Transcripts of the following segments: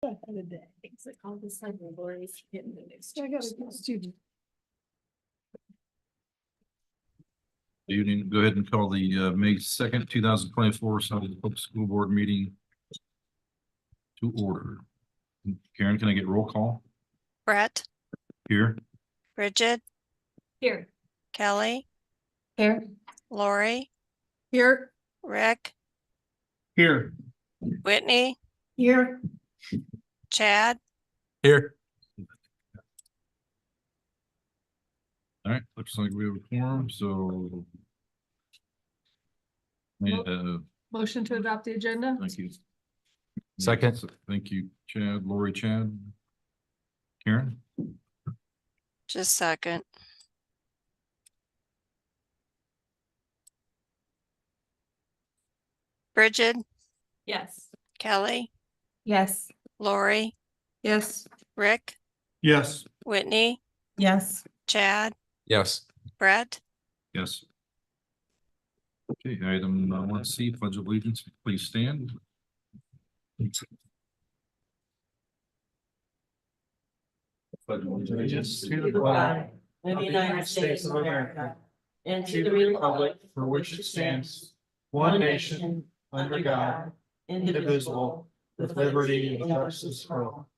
It's like all of a sudden, Lori's getting the news. I got a good student. Evening, go ahead and call the May 2nd, 2024 Southern Polk School Board meeting to order. Karen, can I get roll call? Brett, Here. Bridget, Here. Kelly, Here. Lori, Here. Rick, Here. Whitney, Here. Chad, Here. All right, looks like we have a quorum, so. Motion to adopt the agenda? Thank you. Second. Thank you, Chad, Lori, Chad. Karen? just second. Bridget, Yes. Kelly, Yes. Lori, Yes. Rick, Yes. Whitney, Yes. Chad, Yes. Brett, Yes. Okay, item 1C, pledge of allegiance, please stand. Pledge of allegiance To the flag of the United States of America and to the republic for which it stands, one nation, under God, indivisible, with liberty and justice for all.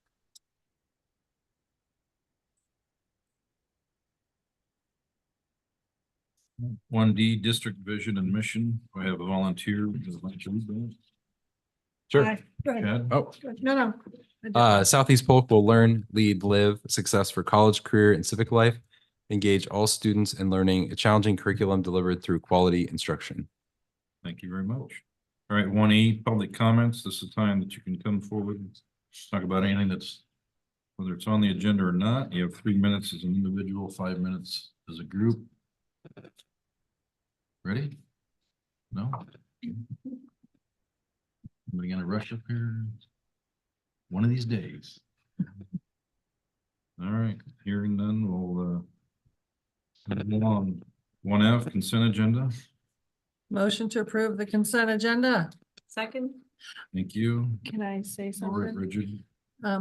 One D, district vision and mission. I have a volunteer. Would you like to read that? Sure. Go ahead. Chad? Oh, No, no. Southeast Polk will learn, lead, live success for college, career, and civic life. Engage all students in learning a challenging curriculum delivered through quality instruction. Thank you very much. All right, 1E, public comments. This is the time that you can come forward and talk about anything that's, whether it's on the agenda or not. You have 3 minutes as an individual, 5 minutes as a group. Ready? No? Anybody gonna rush up here? One of these days. All right, hearing none, we'll move on. 1F, consent agenda. Motion to approve the consent agenda. Second. Thank you. Can I say Lori, something? Bridget.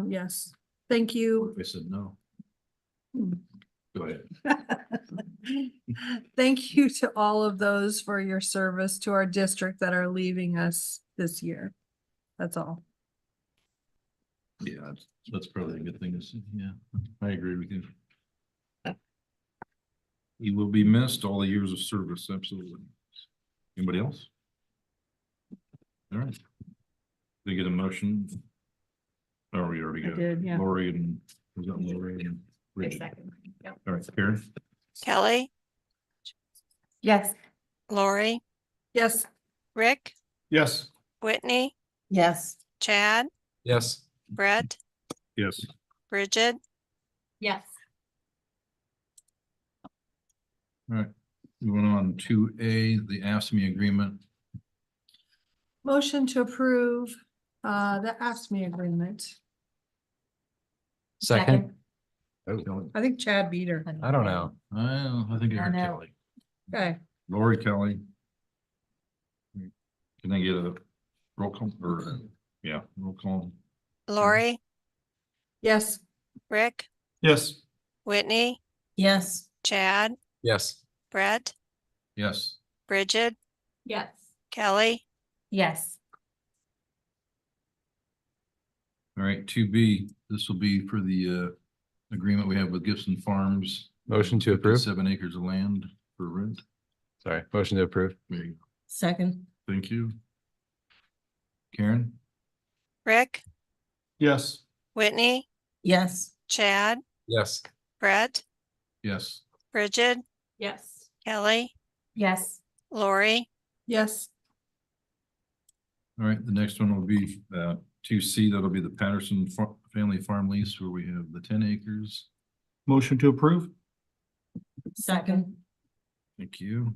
Yes. Thank you. I said no. Hmm. Go ahead. Thank you to all of those for your service to our district that are leaving us this year. That's all. Yeah, that's probably a good thing to see. Yeah, I agree with you. He will be missed, all the years of service, absolutely. Anybody else? All right. They get a motion. Oh, we already I got did, yeah. Lori and, was that Lori and Bridget? All right, Karen? Kelly, Yes. Lori, Yes. Rick, Yes. Whitney, Yes. Chad, Yes. Brett, Yes. Bridget, Yes. All right, moving on to the AFSCME agreement. Motion to approve the AFSCME agreement. Second. I think Chad beat her. I don't know. I think I heard Kelly. Okay. Lori, Kelly. Can I get a roll call or, yeah, roll call? Lori, Yes. Rick, Yes. Whitney, Yes. Chad, Yes. Brett, Yes. Bridget, Yes. Kelly, Yes. All right, 2B, this will be for the agreement we have with Gibson Farms. Motion to approve. 7 acres of land for rent. Sorry. Motion to approve. There you go. Second. Thank you. Karen? Rick, Yes. Whitney, Yes. Chad, Yes. Brett, Yes. Bridget, Yes. Kelly, Yes. Lori, Yes. All right, the next one will be 2C, that'll be the Patterson Family Farm Lease where we have the 10 acres. Motion to approve? Second. Thank you.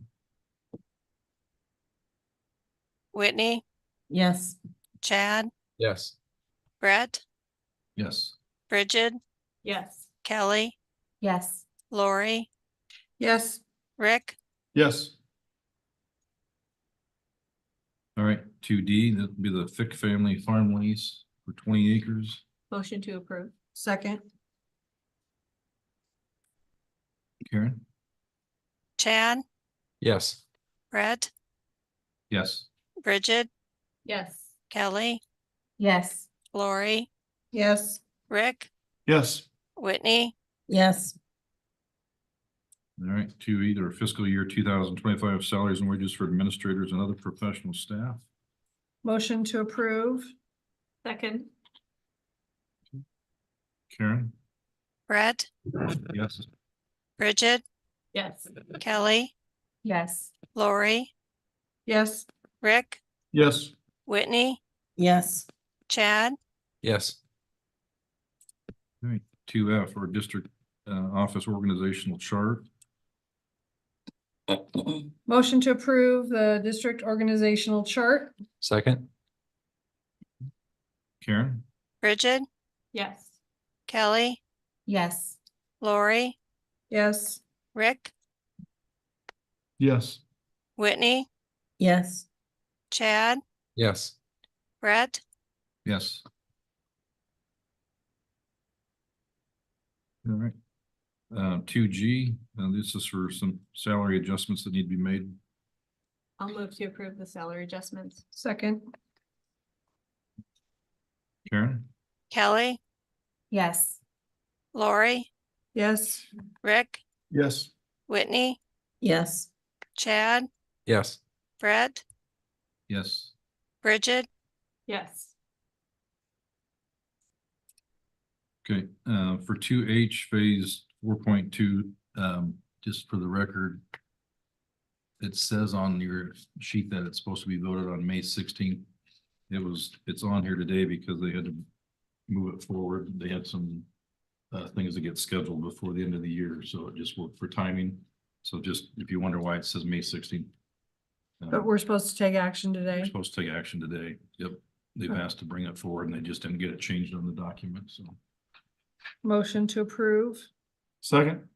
Whitney, Yes. Chad, Yes. Brett, Yes. Bridget, Yes. Kelly, Yes. Lori, Yes. Rick, Yes. All right, 2D, that'll be the Fick Family Farm Lease for 20 acres. Motion to approve. Second. Karen? Chad, Yes. Brett, Yes. Bridget, Yes. Kelly, Yes. Lori, Yes. Rick, Yes. Whitney, Yes. All right, 2E, their fiscal year 2025 salaries and wages for administrators and other professional staff. Motion to approve. Second. Karen? Brett, Yes. Bridget, Yes. Kelly, Yes. Lori, Yes. Rick, Yes. Whitney, Yes. Chad, Yes. All right, 2F, or district office organizational chart. Motion to approve the district organizational chart. Second. Karen? Bridget, Yes. Kelly, Yes. Lori, Yes. Rick, Yes. Whitney, Yes. Chad, Yes. Brett, Yes. All right. 2G, this is for some salary adjustments that need to be made. I'll move to approve the salary adjustments. Second. Karen? Kelly, Yes. Lori, Yes. Rick, Yes. Whitney, Yes. Chad, Yes. Brett, Yes. Bridget, Yes. Okay, for 2H, phase 4.2, just for the record, it says on your sheet that it's supposed to be voted on May 16th. It's on here today because they had to move it forward. They had some things that get scheduled before the end of the year, so it just worked for timing. So just, if you wonder why it says May 16th. But we're supposed to take action We're today. supposed to take action today. Yep. They've asked to bring it forward and they just didn't get it changed on the document, so. Motion to approve. Second.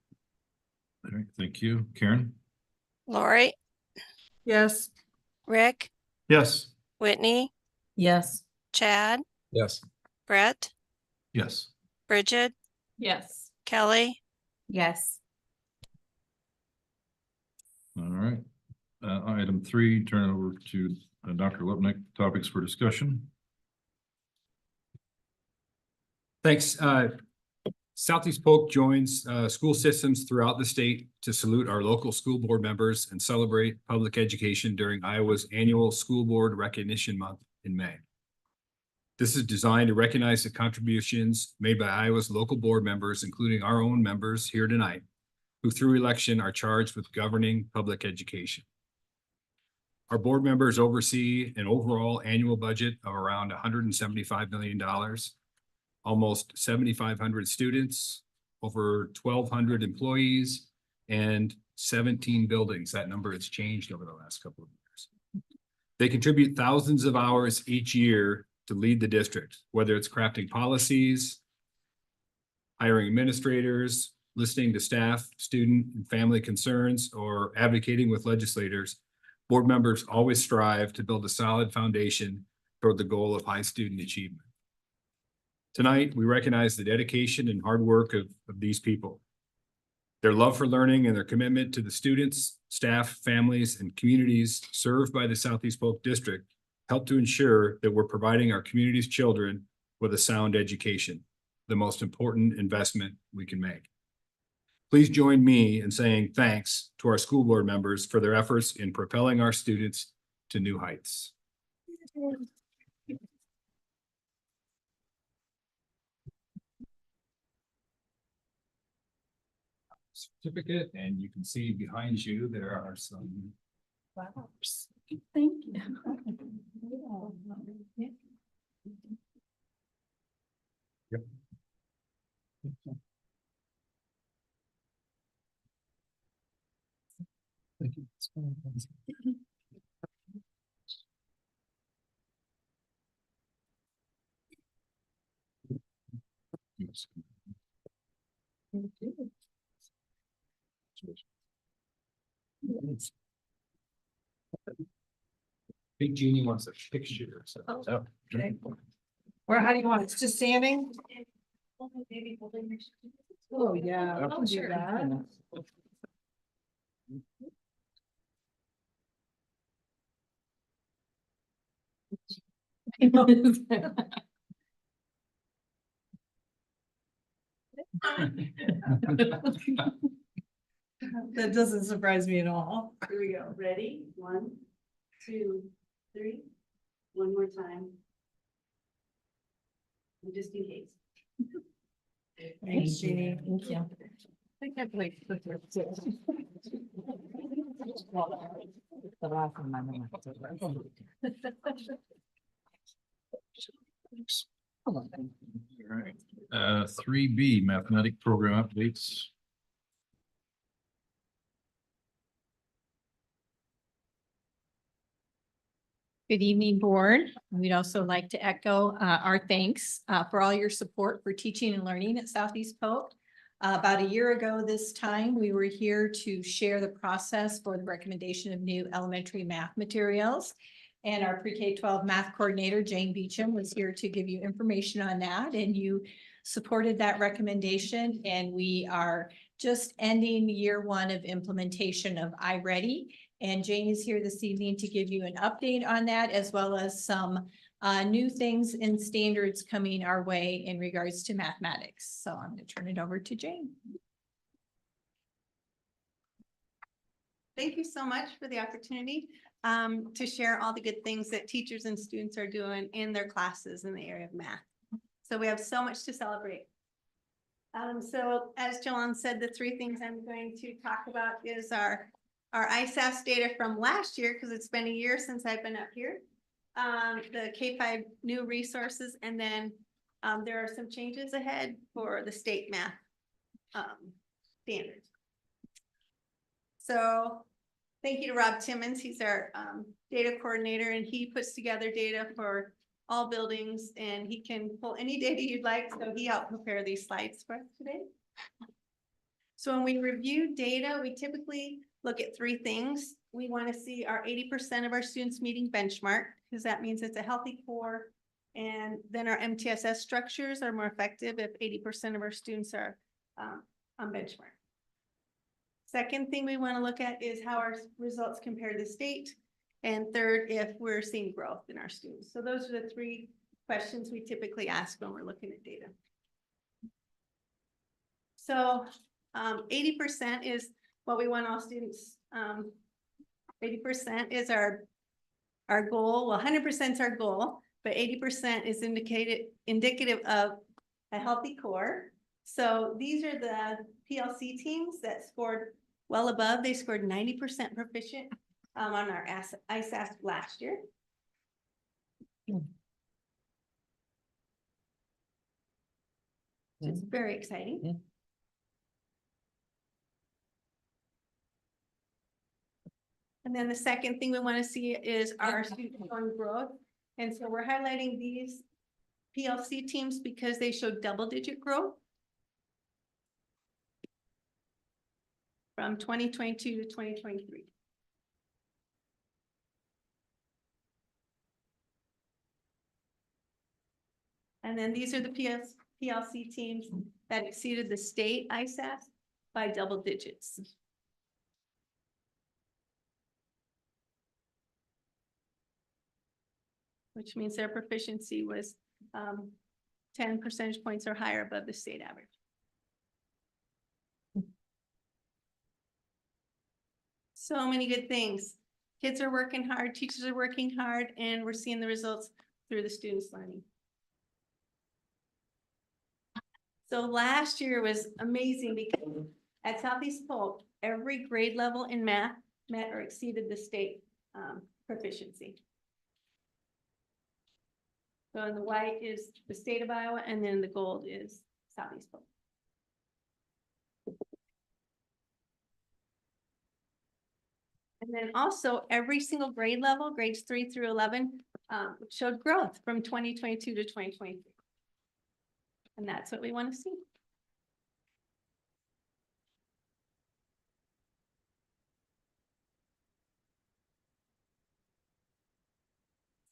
All right, thank you. Karen? Lori, Yes. Rick, Yes. Whitney, Yes. Chad, Yes. Brett, Yes. Bridget, Yes. Kelly, Yes. All right. Item 3, turn it over to Dr. Lipnick, topics for discussion. Thanks. Southeast Polk joins school systems throughout the state to salute our local school board members and celebrate public education during Iowa's annual School Board Recognition Month in May. This is designed to recognize the contributions made by Iowa's local board members, including our own members here tonight, who through election are charged with governing public education. Our board members oversee an overall annual budget of around $175 million. Almost 7,500 students, over 1,200 employees, and 17 buildings. That number has changed over the last couple of years. They contribute thousands of hours each year to lead the district, whether it's crafting policies, hiring administrators, listening to staff, student and family concerns, or advocating with legislators. Board members always strive to build a solid foundation toward the goal of high student achievement. Tonight, we recognize the dedication and hard work of these people. Their love for learning and their commitment to the students, staff, families, and communities served by the Southeast Polk District help to ensure that we're providing our community's children with a sound education, the most important investment we can make. Please join me in saying thanks to our school board members for their efforts in propelling our students to new heights. Certificate, and you can see behind you, there are some Flowers. Thank you. Thank you. Big Genie wants a picture. So. Oh, okay. Or how do you want it? Just standing? Oh, yeah. I can do that. That doesn't surprise me at all. Here we go. Ready? 1, 2, 3. One more time. And just in case. Thanks, Jeannie. Thank you. I think I'd like to put your. All right, 3B, mathematic program updates. Good evening, board. We'd also like to echo our thanks for all your support for teaching and learning at Southeast Polk. About a year ago this time, we were here to share the process for the recommendation of new elementary math materials. And our pre-K-12 math coordinator, Jane Beecham, was here to give you information on that, and you supported that recommendation. And we are just ending year 1 of implementation of iReady. And Jane is here this evening to give you an update on that, as well as some new things and standards coming our way in regards to mathematics. So I'm going to turn it over to Jane. Thank you so much for the opportunity to share all the good things that teachers and students are doing in their classes in the area of math. So we have so much to celebrate. So as Joanne said, the 3 things I'm going to talk about is our ISAS data from last year, because it's been a year since I've been up here. The K-5 new resources, and then there are some changes ahead for the state math standards. So thank you to Rob Timmons. He's our data coordinator, and he puts together data for all buildings, and he can pull any data you'd like. So he helped prepare these slides for us today. So when we review data, we typically look at 3 things. We want to see our 80% of our students meeting benchmark, because that means it's a healthy core. And then our MTSS structures are more effective if 80% of our students are on benchmark. Second thing we want to look at is how our results compare to the state. And third, if we're seeing growth in our students. So those are the 3 questions we typically ask when we're looking at data. So 80% is what we want all students. 80% is our goal. Well, 100% is our goal, but 80% is indicative of a healthy core. So these are the PLC teams that scored well above. They scored 90% proficient on our ISAS last year. It's very exciting. And then the second thing we want to see is our student growth. And so we're highlighting these PLC teams because they show double-digit growth from 2022 to 2023. And then these are the PLC teams that exceeded the state ISAS by double digits. Which means their proficiency was 10 percentage points or higher above the state average. So many good things. Kids are working hard, teachers are working hard, and we're seeing the results through the students' learning. So last year was amazing because at Southeast Polk, every grade level in math met or exceeded the state proficiency. So in the white is the state of Iowa, and then the gold is Southeast Polk. And then also every single grade level, grades 3 through 11, showed growth from 2022 to 2023. And that's what we want to see.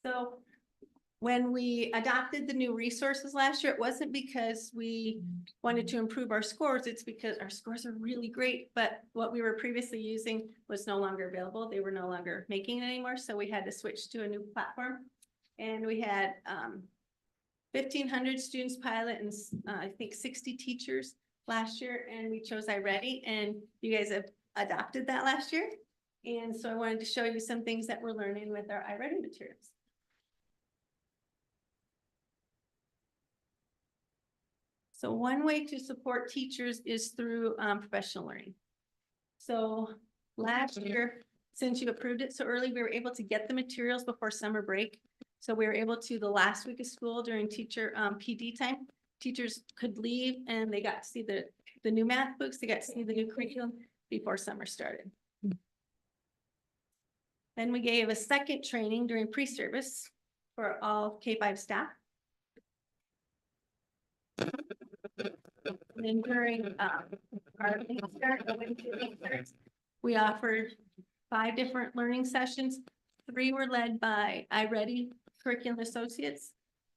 So when we adopted the new resources last year, it wasn't because we wanted to improve our scores. It's because our scores are really great, but what we were previously using was no longer available. They were no longer making it anymore. So we had to switch to a new platform. And we had 1,500 students pilot and I think 60 teachers last year. And we chose iReady, and you guys have adopted that last year. And so I wanted to show you some things that we're learning with our iReady materials. So one way to support teachers is through professional learning. So last year, since you approved it so early, we were able to get the materials before summer break. So we were able to, the last week of school during teacher PD time, teachers could leave and they got to see the new math books, they got to see the new curriculum before summer started. Then we gave a second training during pre-service for all K-5 staff. And then during our we offered 5 different learning sessions. 3 were led by iReady Curriculum Associates,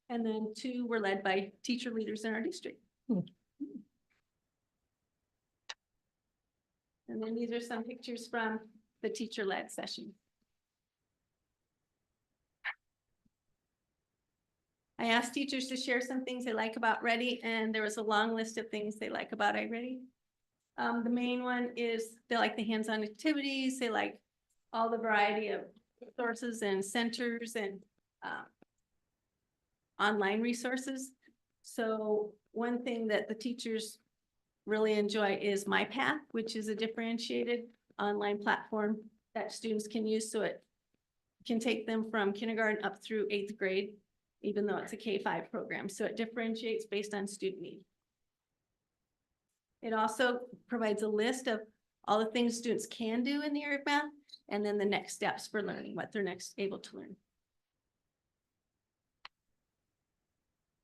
and then 2 were led by teacher leaders in our district. And then these are some pictures from the teacher-led session. I asked teachers to share some things they like about Ready, and there was a long list of things they like about iReady. The main one is they like the hands-on activities. They like all the variety of sources and centers and online resources. So one thing that the teachers really enjoy is MyPath, which is a differentiated online platform that students can use, so it can take them from kindergarten up through 8th grade, even though it's a K-5 program. So it differentiates based on student need. It also provides a list of all the things students can do in the area of math, and then the next steps for learning, what they're next able to learn.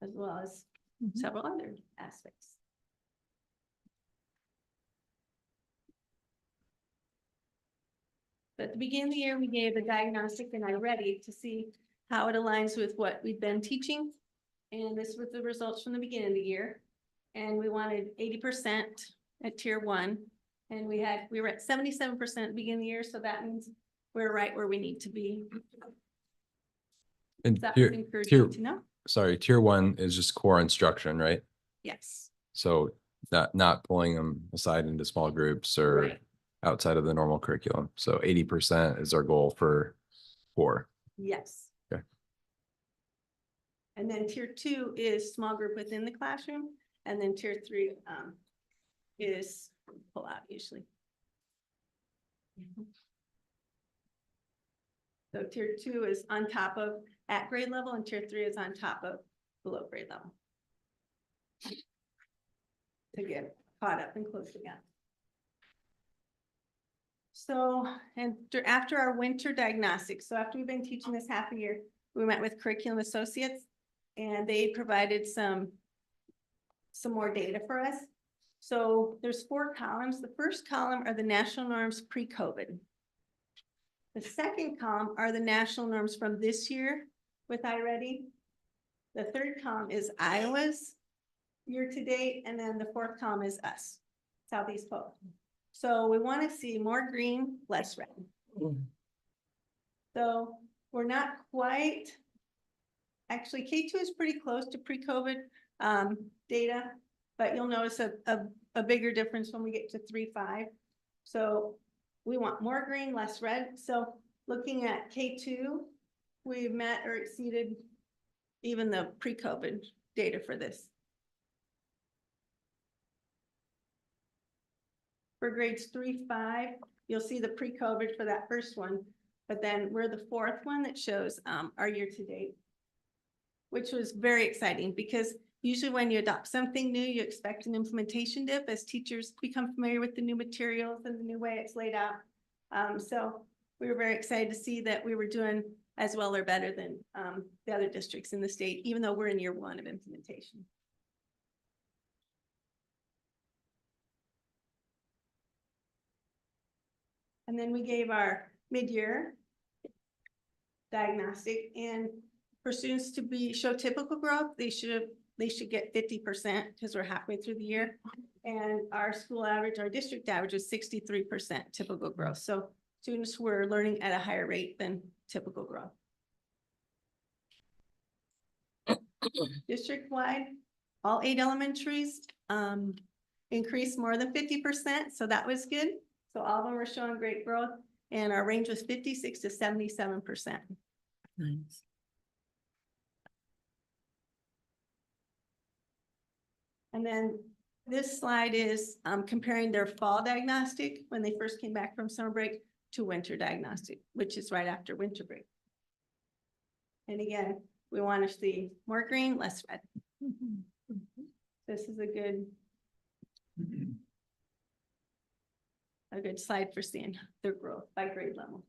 As well as several other aspects. At the beginning of the year, we gave a diagnostic and iReady to see how it aligns with what we've been teaching. And this was the results from the beginning of the year. And we wanted 80% at tier 1. And we were at 77% at the beginning of the year. So that means we're right where we need to be. And That was encouraging to know. sorry, tier 1 is just core instruction, right? Yes. So not pulling them aside into small groups or Right. outside of the normal curriculum. So 80% is our goal for core. Yes. Okay. And then tier 2 is small group within the classroom. And then tier 3 is pull out usually. So tier 2 is on top of at grade level, and tier 3 is on top of below grade level. To get caught up and close the gap. So, and after our winter diagnostics, so after we've been teaching this half a year, we met with Curriculum Associates, and they provided some more data for us. So there's 4 columns. The first column are the national norms pre-COVID. The second column are the national norms from this year with iReady. The third column is Iowa's year to date, and then the 4th column is us, Southeast Polk. So we want to see more green, less red. So we're not quite, actually K2 is pretty close to pre-COVID data, but you'll notice a bigger difference when we get to 3-5. So we want more green, less red. So looking at K2, we've met or exceeded even the pre-COVID data for this. For grades 3-5, you'll see the pre-COVID for that first one, but then we're the 4th one that shows our year to date, which was very exciting because usually when you adopt something new, you expect an implementation dip as teachers become familiar with the new materials and the new way it's laid out. So we were very excited to see that we were doing as well or better than the other districts in the state, even though we're in year 1 of implementation. And then we gave our mid-year diagnostic, and for students to show typical growth, they should get 50% because we're halfway through the year. And our school average, our district average is 63% typical growth. So students were learning at a higher rate than typical growth. District-wide, all 8 elementaries increased more than 50%, so that was good. So all of them were showing great growth, and our range was 56 to 77%. Nice. And then this slide is comparing their fall diagnostic when they first came back from summer break to winter diagnostic, which is right after winter break. And again, we want to see more green, less red. This is a good slide for seeing their growth by grade level.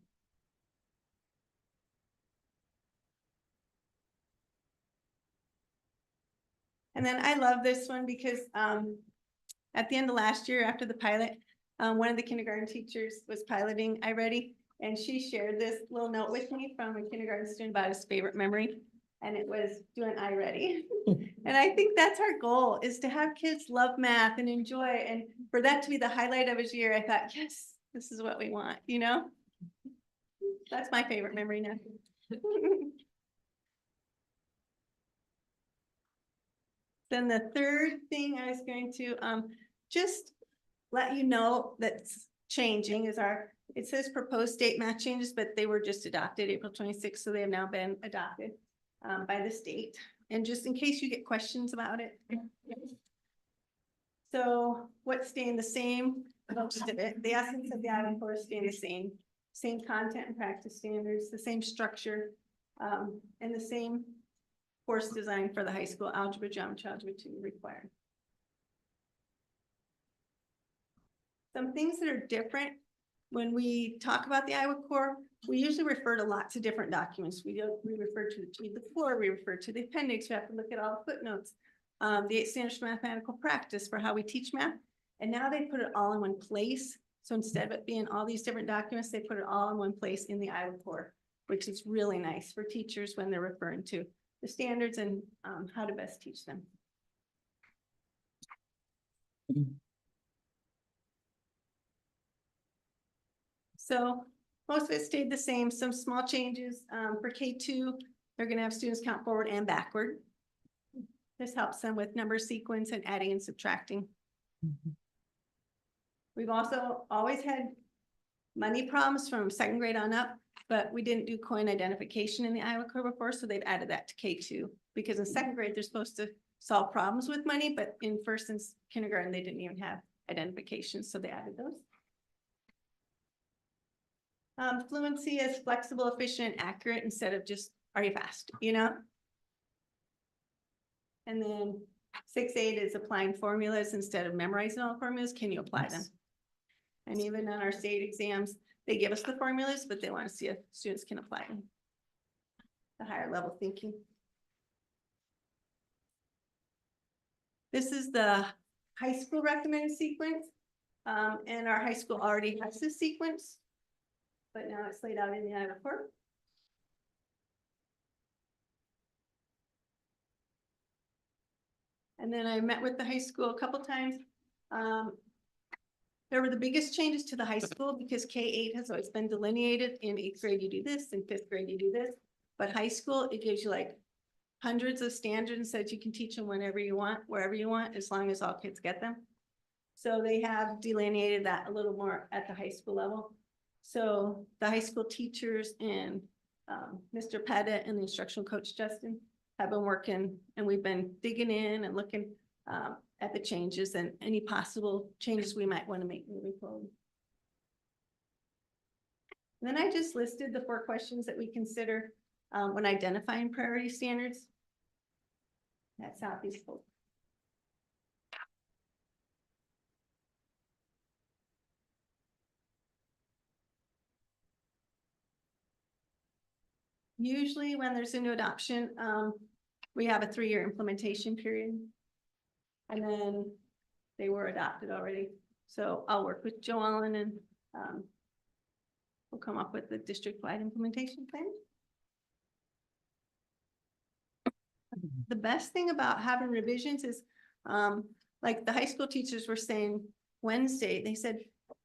And then I love this one because at the end of last year, after the pilot, one of the kindergarten teachers was piloting iReady, and she shared this little note with me from a kindergarten student about his favorite memory, and it was doing iReady. And I think that's our goal, is to have kids love math and enjoy, and for that to be the highlight of his year, I thought, yes, this is what we want, you know? That's my favorite memory now. Then the third thing I was going to just let you know that's changing is it says proposed state math changes, but they were just adopted April 26th, so they have now been adopted by the state. And just in case you get questions about it. So what's staying the same? Most of it, the essence of the Iowa course staying the same content and practice standards, the same structure, and the same course design for the high school, algebra, geometry, algebra 2 required. Some things that are different when we talk about the Iowa core, we usually refer to lots of different documents. We refer to the core, we refer to the appendix, we have to look at all the footnotes, the 8 standards for mathematical practice for how we teach math. And now they put it all in one place. So instead of it being all these different documents, they put it all in one place in the Iowa core, which is really nice for teachers when they're referring to the standards and how to best teach them. So most of it stayed the same, some small changes for K2, they're gonna have students count forward and backward. This helps them with number sequence and adding and subtracting. We've also always had money problems from 2nd grade on up, but we didn't do coin identification in the Iowa core before, so they've added that to K2. Because in 2nd grade, they're supposed to solve problems with money, but in 1st and kindergarten, they didn't even have identification, so they added those. Fluency is flexible, efficient, accurate, instead of just, are you fast, you know? And then 6-8 is applying formulas instead of memorizing all formulas. Can you apply them? And even on our state exams, they give us the formulas, but they want to see if students can apply them. The higher level thinking. This is the high school recommended sequence. And our high school already has this sequence, but now it's laid out in the Iowa core. And then I met with the high school a couple times. There were the biggest changes to the high school because K8 has always been delineated. In 8th grade, you do this, in 5th grade, you do this. But high school, it gives you like hundreds of standards and says you can teach them whenever you want, wherever you want, as long as all kids get them. So they have delineated that a little more at the high school level. So the high school teachers and Mr. Pettit and the instructional coach, Justin, have been working, and we've been digging in and looking at the changes and any possible changes we might want to make moving forward. And then I just listed the 4 questions that we consider when identifying priority standards at Southeast Polk. Usually when there's a new adoption, we have a 3-year implementation period. And then they were adopted already. So I'll work with Joe Allen and we'll come up with the district-wide implementation plan. the best thing about having revisions is, like the high school teachers were saying Wednesday, they said,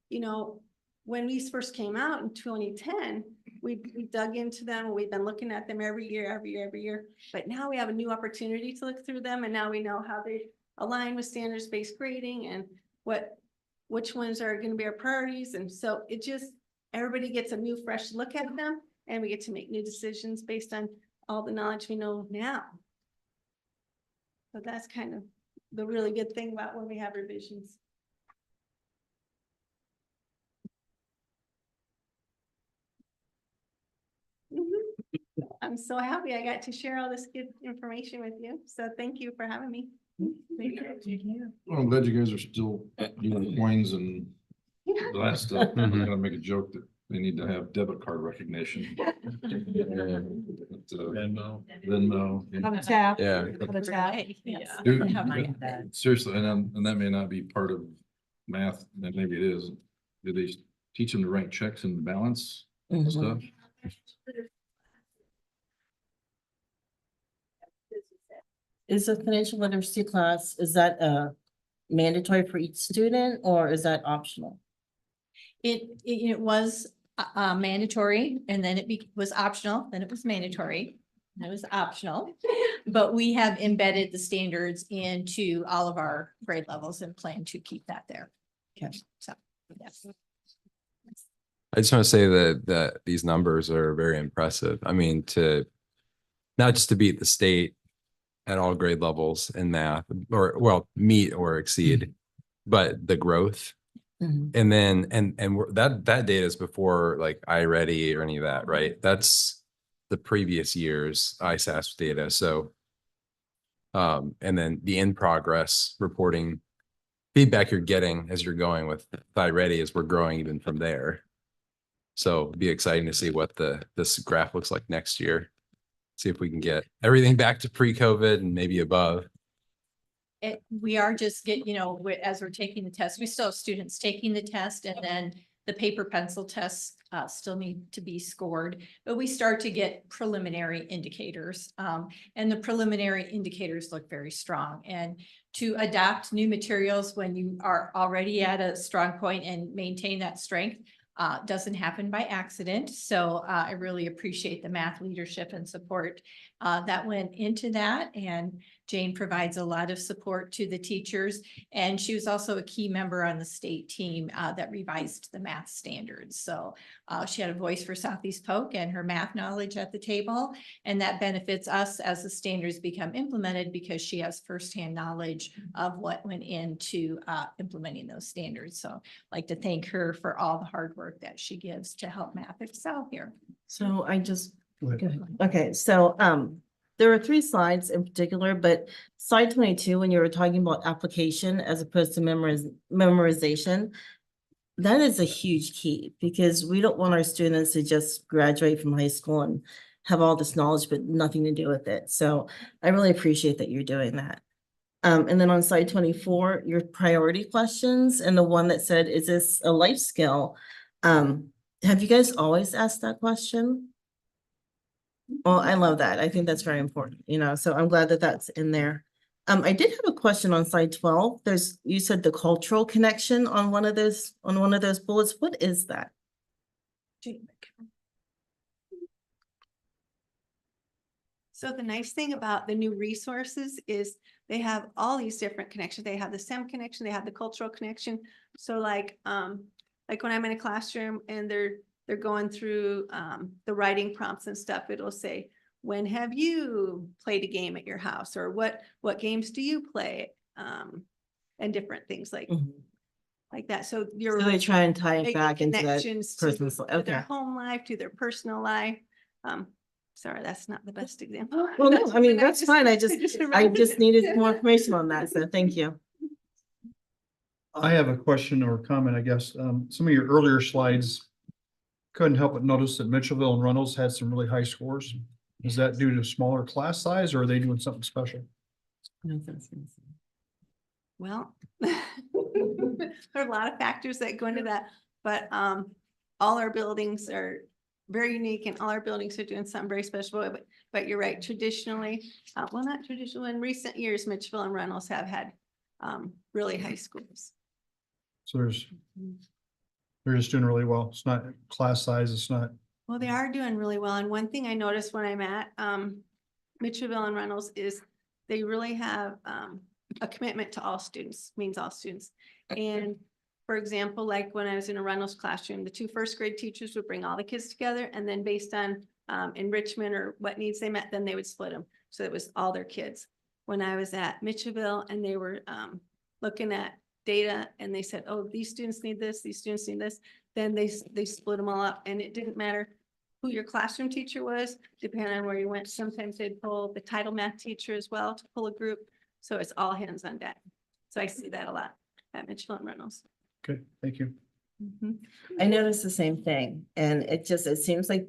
you know, when these first came out in 2010, we dug into them. We've been looking at them every year. But now we have a new opportunity to look through them, and now we know how they align with standards-based grading and which ones are going to be our priorities. And so it just, everybody gets a new, fresh look at them, and we get to make new decisions based on all the knowledge we know now. So that's kind of the really good thing about when we have revisions. I'm so happy I got to share all this good information with you. So thank you for having me. Well, I'm glad you guys are still doing coins and all that stuff. I'm gonna make a joke that they need to have debit card recognition. Venmo. tap. Yeah. Dude, seriously, and that may not be part of math, and maybe it is. Do they teach them to write checks and balance stuff? Is a financial literacy class, is that mandatory for each student or is that optional? It was mandatory, and then it was optional, then it was mandatory. And it was optional, but we have embedded the standards into all of our grade levels and plan to keep that there. Okay. So, yes. I just want to say that these numbers are very impressive. I mean, not just to beat the state at all grade levels in math, or well, meet or exceed, but the growth. Mhm. And then, that data is before like iReady or any of that, right? That's the previous year's ISASP data. So, and then the in progress reporting feedback you're getting as you're going with iReady is we're growing even from there. So it'd be exciting to see what this graph looks like next year. See if we can get everything back to pre-COVID and maybe above. We are just as we're taking the test, we still have students taking the test, and then the paper pencil tests still need to be scored, but we start to get preliminary indicators. And the preliminary indicators look very strong. And to adapt new materials when you are already at a strong point and maintain that strength doesn't happen by accident. So I really appreciate the math leadership and support that went into that. And Jane provides a lot of support to the teachers. And she was also a key member on the state team that revised the math standards. So she had a voice for Southeast Polk and her math knowledge at the table. And that benefits us as the standards become implemented because she has firsthand knowledge of what went into implementing those standards. So I'd like to thank her for all the hard work that she gives to help math excel here. So I just, go ahead. Okay, so there are 3 slides in particular, but slide 22, when you were talking about application as opposed to memorization, that is a huge key because we don't want our students to just graduate from high school and have all this knowledge, but nothing to do with it. So I really appreciate that you're doing that. And then on slide 24, your priority questions and the one that said, is this a life skill? Have you guys always asked that question? Well, I love that. I think that's very important, so I'm glad that that's in there. I did have a question on slide 12. You said the cultural connection on one of those bullets. What is that? So the nice thing about the new resources is they have all these different connections. They have the STEM connection, they have the cultural connection. So like when I'm in a classroom and they're going through the writing prompts and stuff, it'll say, when have you played a game at your house? Or what games do you play? And different things like that. So you're So they try and tie it making back into that connections to person's life. to their Okay. home life, to their personal life. Sorry, that's not the best example. Well, no, I mean, But that's fine. I just needed more remembered. information on that. So thank you. I have a question or comment, I guess. Some of your earlier slides couldn't help but notice that Mitchellville and Runnels had some really high scores. Is that due to smaller class size or are they doing something special? Well, there are a lot of factors that go into that, but all our buildings are very unique and all our buildings are doing something very special, but you're right, traditionally, well, not traditional, in recent years, Mitchellville and Reynolds have had really high schools. So they're just doing really well. It's not class size, it's not. Well, they are doing really well. And one thing I noticed when I'm at Mitchellville and Reynolds is they really have a commitment to all students, means all students. And for example, like when I was in a Reynolds classroom, the 2 first grade teachers would bring all the kids together and then based on enrichment or what needs they met, then they would split them. So it was all their kids. When I was at Mitchellville and they were looking at data and they said, oh, these students need this, these students need this, then they split them all up and it didn't matter who your classroom teacher was, depending on where you went. Sometimes they'd pull the title math teacher as well to pull a group. So it's all hands on deck. So I see that a lot at Mitchell and Reynolds. Okay, thank you. I noticed the same thing, and it seems like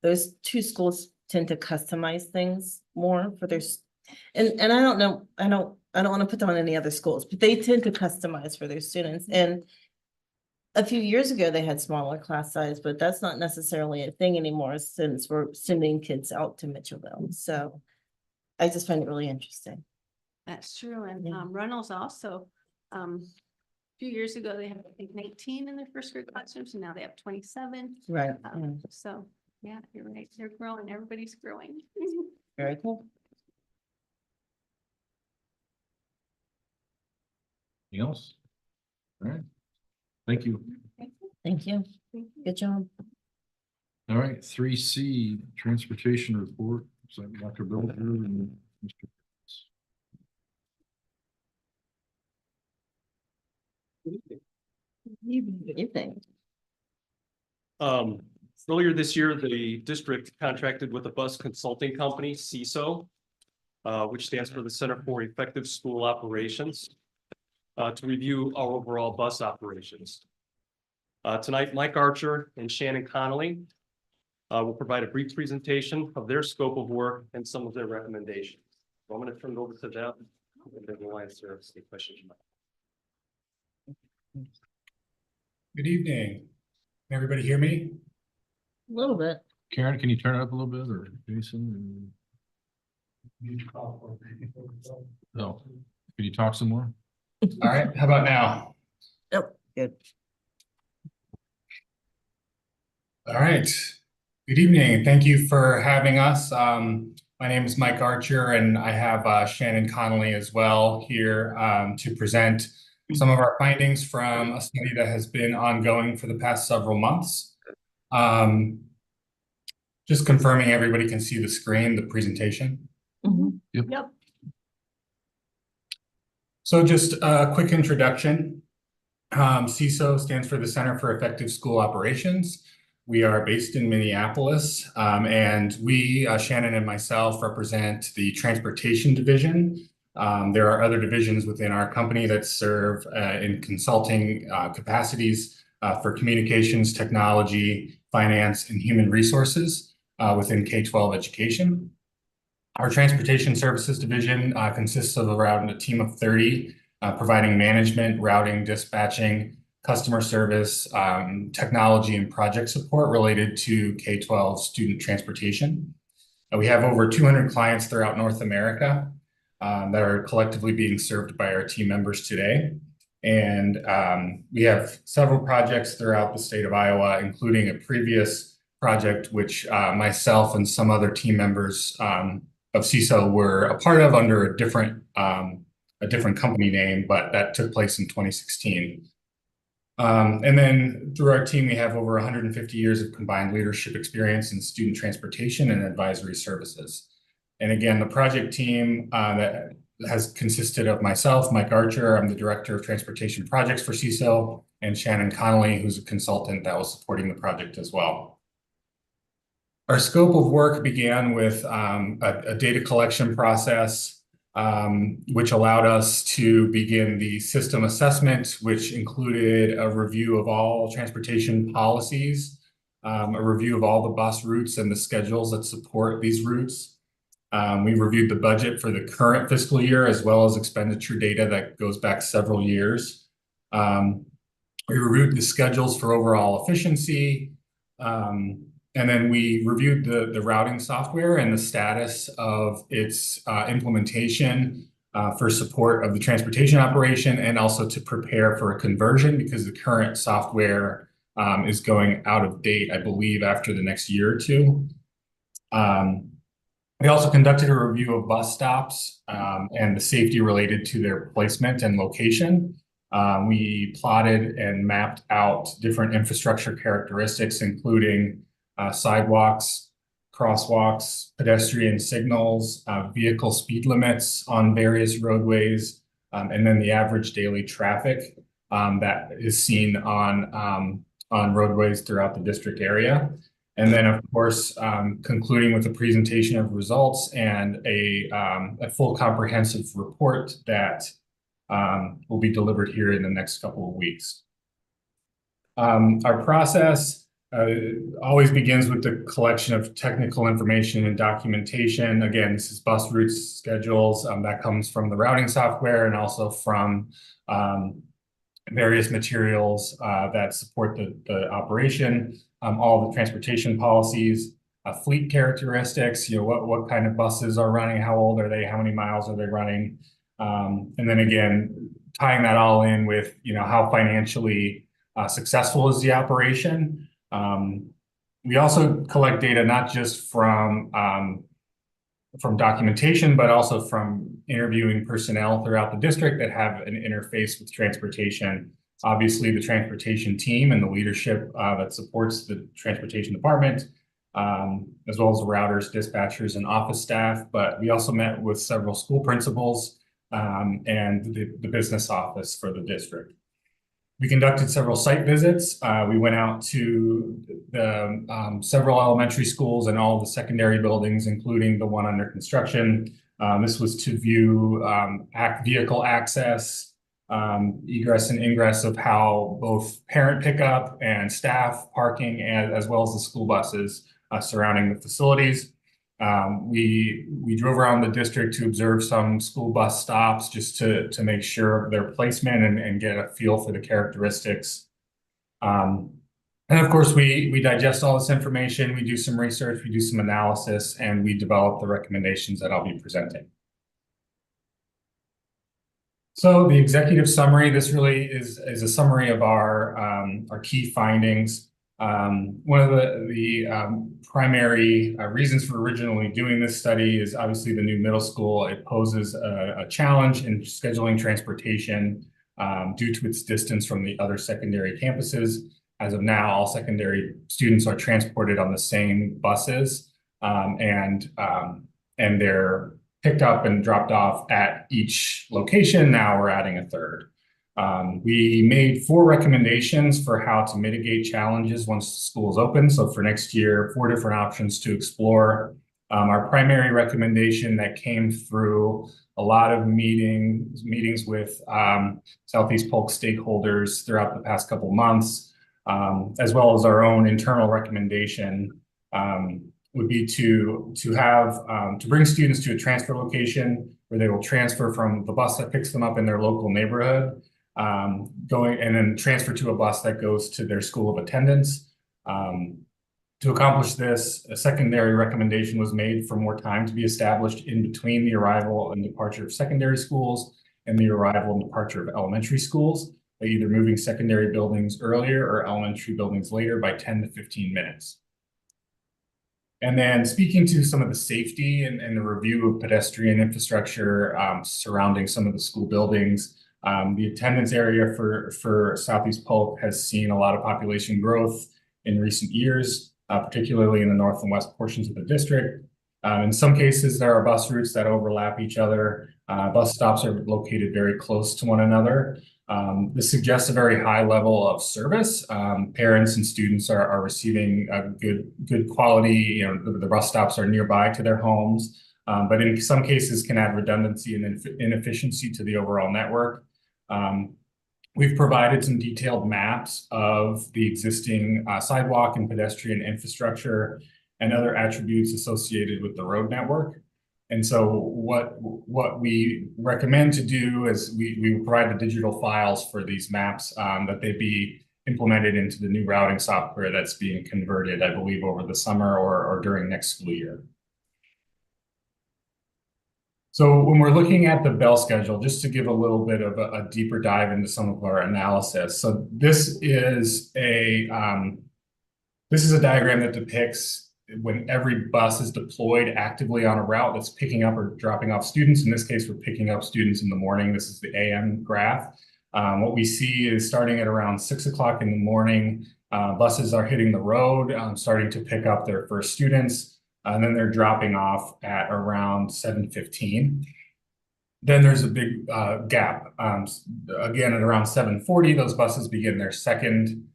those 2 schools tend to customize things more for their, and I don't know, I don't want to put down any other schools, but they tend to customize for their students, and a few years ago, they had smaller class size, but that's not necessarily a thing anymore since we're sending kids out to Mitchellville, so I just find it really interesting. That's true. And Yeah. Reynolds also, a few years ago, they had, I think, 19 in their first grade classrooms, and now they have 27. Right, So, yeah, you're right. They're growing. Everybody's growing. very cool. Anything else? All right. Thank you. Thank you. Good job. All right, 3C, transportation report. Is that Dr. Bill and Mr. Evening. Earlier this year, the district contracted with a bus consulting company, CISO, which stands for the Center for Effective School Operations, to review our overall bus operations. Tonight, Mike Archer and Shannon Connolly will provide a brief presentation of their scope of work and some of their recommendations. So I'm going to turn it over to them, and then we'll answer any questions you might have. Good evening. Can everybody hear me? A little bit. Karen, can you turn it up a little bit, or Jason? No. Can you talk some more? All right, how about now? Oh, good. All right. Good evening. Thank you for having us. My name is Mike Archer, and I have Shannon Connolly as well here to present some of our findings from a study that has been ongoing for the past several months. Just confirming everybody can see the screen, the presentation. Yep. So just a quick introduction. CISO stands for the Center for Effective School Operations. We are based in Minneapolis, and we, Shannon and myself, represent the transportation division. There are other divisions within our company that serve in consulting capacities for communications, technology, finance, and human resources within K-12 education. Our transportation services division consists of around a team of 30, providing management, routing, dispatching, customer service, technology, and project support related to K-12 student transportation. We have over 200 clients throughout North America that are collectively being served by our team members today. And we have several projects throughout the state of Iowa, including a previous project which myself and some other team members of CISO were a part of under a different company name, but that took place in 2016. And then through our team, we have over 150 years of combined leadership experience in student transportation and advisory services. And again, the project team that has consisted of myself, Mike Archer, I'm the Director of Transportation Projects for CISO, and Shannon Connolly, who's a consultant that was supporting the project as well. Our scope of work began with a data collection process, which allowed us to begin the system assessment, which included a review of all transportation policies, a review of all the bus routes and the schedules that support these routes. We reviewed the budget for the current fiscal year, as well as expenditure data that goes back several years. We reviewed the schedules for overall efficiency, And then we reviewed the routing software and the status of its implementation for support of the transportation operation, and also to prepare for a conversion because the current software is going out of date, I believe, after the next year or two. We also conducted a review of bus stops and the safety related to their placement and location. We plotted and mapped out different infrastructure characteristics, including sidewalks, crosswalks, pedestrian signals, vehicle speed limits on various roadways, and then the average daily traffic that is seen on roadways throughout the district area. And then, of course, concluding with a presentation of results and a full comprehensive report that will be delivered here in the next couple of weeks. Our process always begins with the collection of technical information and documentation. Again, this is bus routes, schedules, that comes from the routing software and also from various materials that support the operation, all the transportation policies, fleet characteristics, what kind of buses are running, how old are they, how many miles are they running, and then again, tying that all in with, how financially successful is the operation. We also collect data not just from documentation, but also from interviewing personnel throughout the district that have an interface with transportation. Obviously, the transportation team and the leadership that supports the transportation department, as well as routers, dispatchers, and office staff. But we also met with several school principals and the business office for the district. We conducted several site visits. We went out to the several elementary schools and all the secondary buildings, including the one under construction. This was to view vehicle access, egress and ingress of how both parent pickup and staff parking, as well as the school buses surrounding the facilities. We drove around the district to observe some school bus stops just to make sure of their placement and get a feel for the characteristics. And of course, we digest all this information, we do some research, we do some analysis, and we develop the recommendations that I'll be presenting. So the executive summary, this really is a summary of our key findings. One of the primary reasons for originally doing this study is obviously the new middle school. It poses a challenge in scheduling transportation due to its distance from the other secondary campuses. As of now, all secondary students are transported on the same buses, and they're picked up and dropped off at each location. Now we're adding a third. We made 4 recommendations for how to mitigate challenges once the school is open. So for next year, 4 different options to explore. Our primary recommendation that came through a lot of meetings with Southeast Polk stakeholders throughout the past couple months, as well as our own internal recommendation, would be to bring students to a transfer location where they will transfer from the bus that picks them up in their local neighborhood, and then transfer to a bus that goes to their school of attendance. To accomplish this, a secondary recommendation was made for more time to be established in between the arrival and departure of secondary schools and the arrival and departure of elementary schools, by either moving secondary buildings earlier or elementary buildings later by 10 to 15 minutes. And then speaking to some of the safety and the review of pedestrian infrastructure surrounding some of the school buildings, the attendance area for Southeast Polk has seen a lot of population growth in recent years, particularly in the north and west portions of the district. In some cases, there are bus routes that overlap each other. Bus stops are located very close to one another. This suggests a very high level of service. Parents and students are receiving a good quality. The bus stops are nearby to their homes, but in some cases can add redundancy and inefficiency to the overall network. We've provided some detailed maps of the existing sidewalk and pedestrian infrastructure and other attributes associated with the road network. And so what we recommend to do is we provide the digital files for these maps, that they be implemented into the new routing software that's being converted, I believe, over the summer or during next school year. So when we're looking at the bell schedule, just to give a little bit of a deeper dive into some of our analysis. So this is a diagram that depicts when every bus is deployed actively on a route that's picking up or dropping off students. In this case, we're picking up students in the morning. This is the AM graph. What we see is starting at around 6 o'clock in the morning, buses are hitting the road, starting to pick up their first students. And then they're dropping off at around 7:15. Then there's a big gap. Again, at around 7:40, those buses begin their second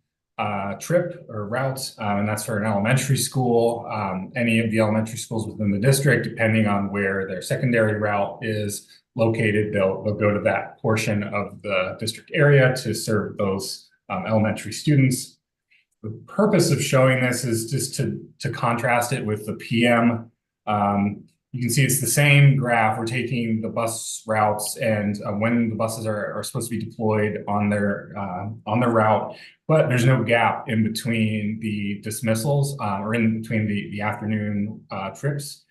trip or route, and that's for an elementary school. Any of the elementary schools within the district, depending on where their secondary route is located, they'll go to that portion of the district area to serve those elementary students. The purpose of showing this is just to contrast it with the PM. You can see it's the same graph. We're taking the bus routes and when the buses are supposed to be deployed on their route, but there's no gap in between the dismissals or in between the afternoon trips.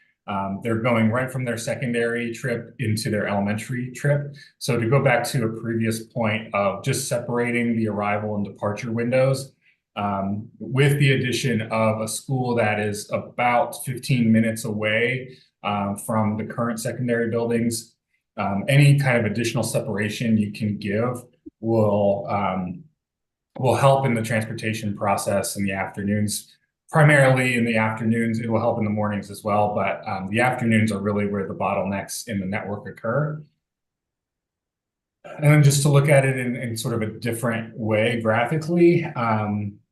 They're going right from their secondary trip into their elementary trip. So to go back to a previous point of just separating the arrival and departure windows, with the addition of a school that is about 15 minutes away from the current secondary buildings, any kind of additional separation you can give will help in the transportation process in the afternoons. Primarily in the afternoons, it will help in the mornings as well, but the afternoons are really where the bottlenecks in the network occur. And then just to look at it in sort of a different way graphically,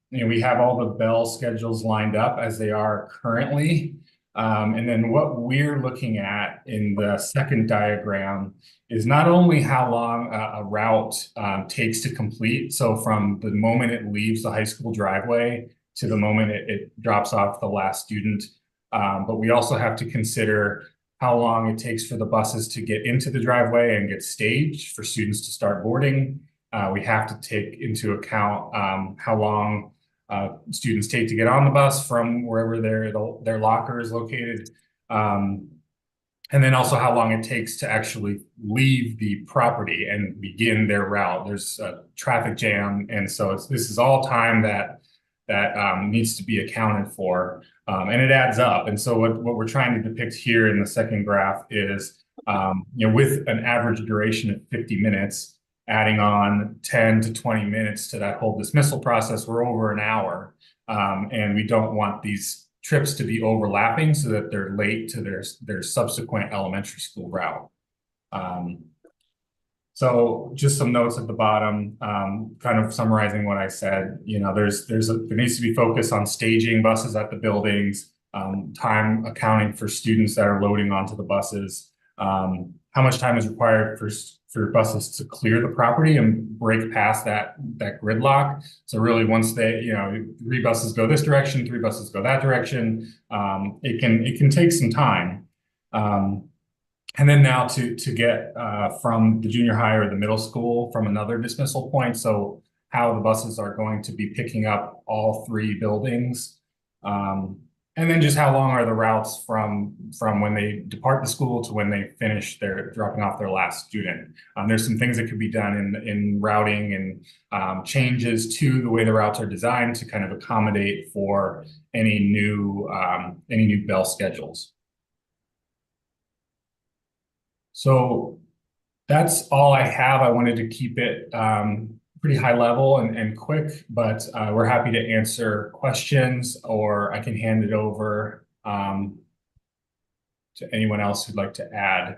we have all the bell schedules lined up as they are currently. And then what we're looking at in the second diagram is not only how long a route takes to complete. So from the moment it leaves the high school driveway to the moment it drops off the last student, but we also have to consider how long it takes for the buses to get into the driveway and get staged for students to start boarding. We have to take into account how long students take to get on the bus from wherever their locker is located. And then also how long it takes to actually leave the property and begin their route. There's a traffic jam. And so this is all time that needs to be accounted for. And it adds up. And so what we're trying to depict here in the second graph is, with an average duration of 50 minutes, adding on 10 to 20 minutes to that whole dismissal process, we're over an hour. And we don't want these trips to be overlapping so that they're late to their subsequent elementary school route. So just some notes at the bottom, kind of summarizing what I said. There needs to be focus on staging buses at the buildings, time accounting for students that are loading onto the buses, how much time is required for buses to clear the property and break past that gridlock. So really once they, 3 buses go this direction, 3 buses go that direction, it can take some time. And then now to get from the junior high or the middle school from another dismissal point. So how the buses are going to be picking up all 3 buildings. And then just how long are the routes from when they depart the school to when they finish their dropping off their last student. There's some things that could be done in routing and changes to the way the routes are designed to kind of accommodate for any new bell schedules. So that's all I have. I wanted to keep it pretty high level and quick, but we're happy to answer questions, or I can hand it over to anyone else who'd like to add.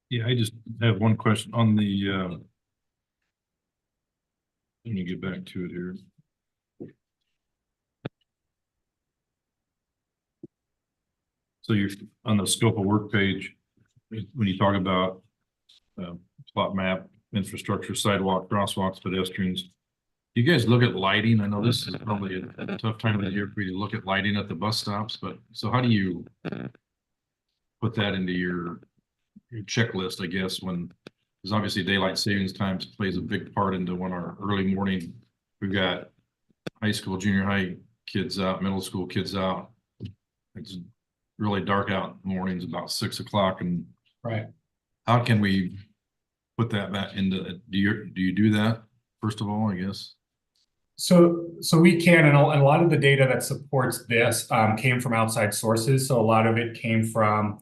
Yeah, I just have one question on the, let me get back to it here. So you're on the scope of work page, when you talk about plot map, infrastructure, sidewalk, crosswalks, pedestrians, do you guys look at lighting? I know this is probably a tough time of the year for you to look at lighting at the bus stops, but so how do you put that into your checklist, I guess, when, because obviously daylight savings time plays a big part into when our early morning, we've got high school, junior high kids out, middle school kids out. It's really dark out mornings about 6 o'clock, and Right. how can we put that back into, do you do that, first of all, I guess? So we can, and a lot of the data that supports this came from outside sources. So a lot of it came from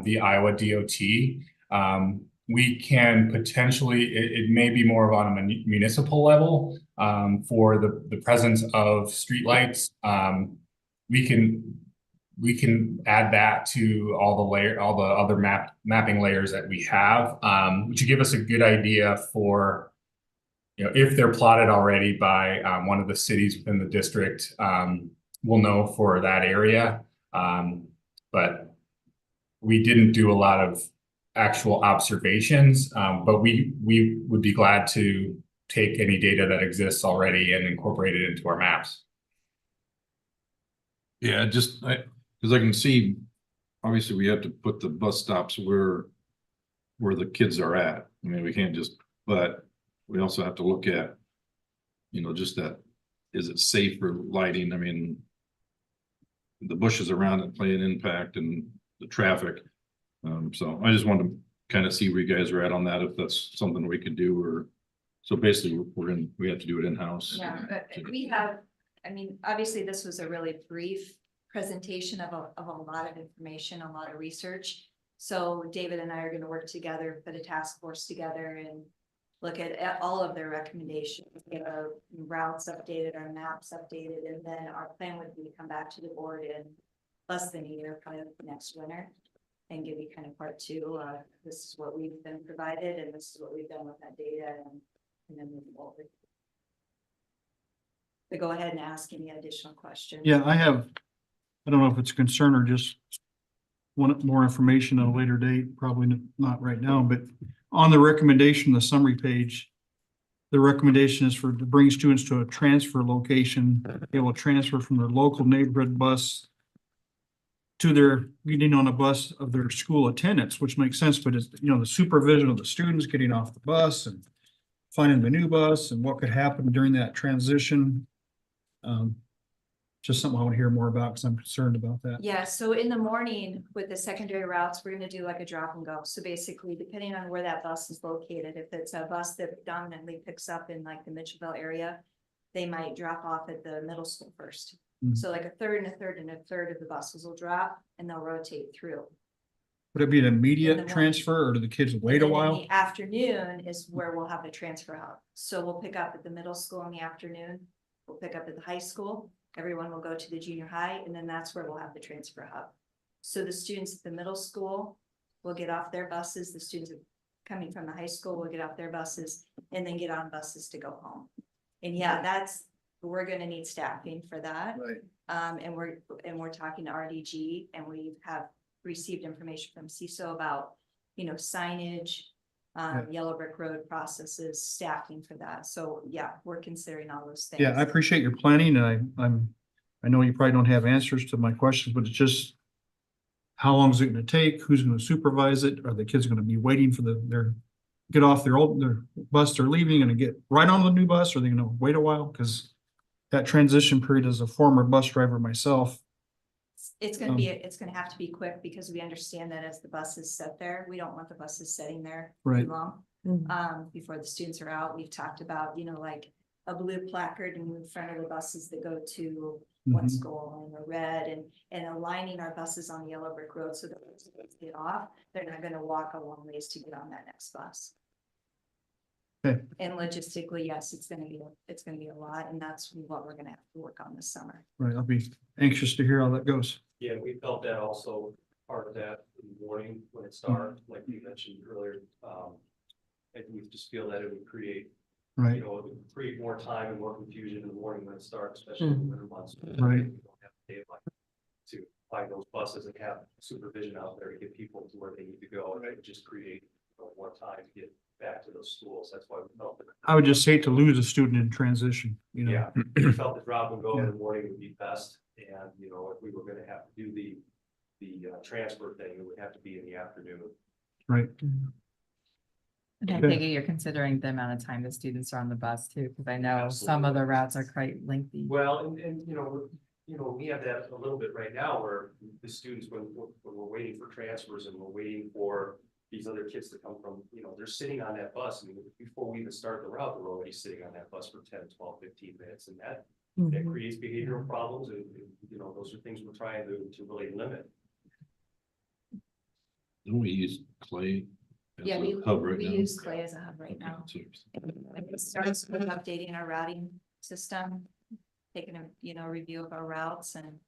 the Iowa DOT. We can potentially, it may be more of on a municipal level for the presence of streetlights. We can add that to all the other mapping layers that we have, which would give us a good idea for, you know, if they're plotted already by one of the cities within the district, we'll know for that area. But we didn't do a lot of actual observations, but we would be glad to take any data that exists already and incorporate it into our maps. Yeah, because I can see, obviously we have to put the bus stops where the kids are at. I mean, we can't just, but we also have to look at, you know, just that, is it safe for lighting? I mean, the bushes around it play an impact, and the traffic. So I just wanted to kind of see where you guys are at on that, if that's something we could do, or, so basically we have to do it in-house. Yeah, but we have, I mean, obviously this was a really brief presentation of a lot of information, a lot of research. So David and I are going to work together, put a task force together and look at all of their recommendations, get our routes updated, our maps updated, and then our plan would be to come back to the board in less than a year, probably next winter, and give you kind of part two. This is what we've been provided, and this is what we've done with that data, and then move forward. So go ahead and ask any additional questions. Yeah, I don't know if it's a concern or just want more information at a later date, probably not right now, but on the recommendation, the summary page, the recommendation is to bring students to a transfer location. They will transfer from their local neighborhood bus to their getting on a bus of their school attendance, which makes sense, but it's, you know, the supervision of the students getting off the bus and finding the new bus and what could happen during that transition. Just something I want to hear more about because I'm concerned about that. Yeah, so in the morning with the secondary routes, we're gonna do like a drop and go. So basically, depending on where that bus is located, if it's a bus that dominantly picks up in like the Mitchellville area, they might drop off at the middle school first. Mhm. So like a third and a third and a third of the buses will drop and they'll rotate through. Would it be an In the immediate morning. transfer or do the kids And wait a then in while? the afternoon is where we'll have the transfer hub. So we'll pick up at the middle school in the afternoon. We'll pick up at the high school. Everyone will go to the junior high, and then that's where we'll have the transfer hub. So the students at the middle school will get off their buses. The students coming from the high school will get off their buses and then get on buses to go home. And yeah, we're gonna need staffing for that. Right. And we're talking to RDG, and we have received information from CISO about, you know, signage, yellow brick road processes, staffing for that. So yeah, we're considering all those things. Yeah, I appreciate your planning and I know you probably don't have answers to my questions, but it's just how long is it going to take? Who's going to supervise it? Are the kids going to be waiting for get off their bus they're leaving and get right on the new bus? Or are they going to wait a while? Because that transition period, as a former bus driver myself. It's gonna have to be quick because we understand that as the buses sit there, we don't want the buses sitting there too Right. long. Mhm. Before the students are out, we've talked about, you know, like a blue placard in front of the buses that go to one Mhm. school, and a red, and aligning our buses on the yellow brick road so that when students get off, they're not gonna walk a long ways to get on that next bus. Okay. And logistically, yes, it's gonna be a lot, and that's what we're gonna have to work on this summer. Right. I'll be anxious to hear how that goes. Yeah, we felt that also part of that in the morning when it started, like you mentioned earlier. And we just feel that it would create, Right. you know, it would create more time and more confusion in the morning when it starts, especially in the winter months. Right. We don't have daylight to find those buses and have supervision out there to get people to where they need to go, and it would just create, you know, more time to get back to those schools. That's why we felt that. I would just hate to lose a student in transition, you know. Yeah, we felt the drop and go in Yeah. the morning would be best, and, you know, if we were gonna have to do the transfer thing, it would have to be in the afternoon. Right. And I think you're considering the amount of time the students are on the bus too, because I know some of the routes are quite lengthy. Well, and, we have that a little bit right now where the students, when we're waiting for transfers and we're waiting for these other kids to come from, they're sitting on that bus. And before we even start the route, they're already sitting on that bus for 10, 12, 15 minutes. And that creates behavioral problems. And, those are things we're trying to really limit. Don't we use Clay? as Yeah, a hub right we now? use Clay as a hub right now. And it starts with updating our routing system, taking a, review of our routes and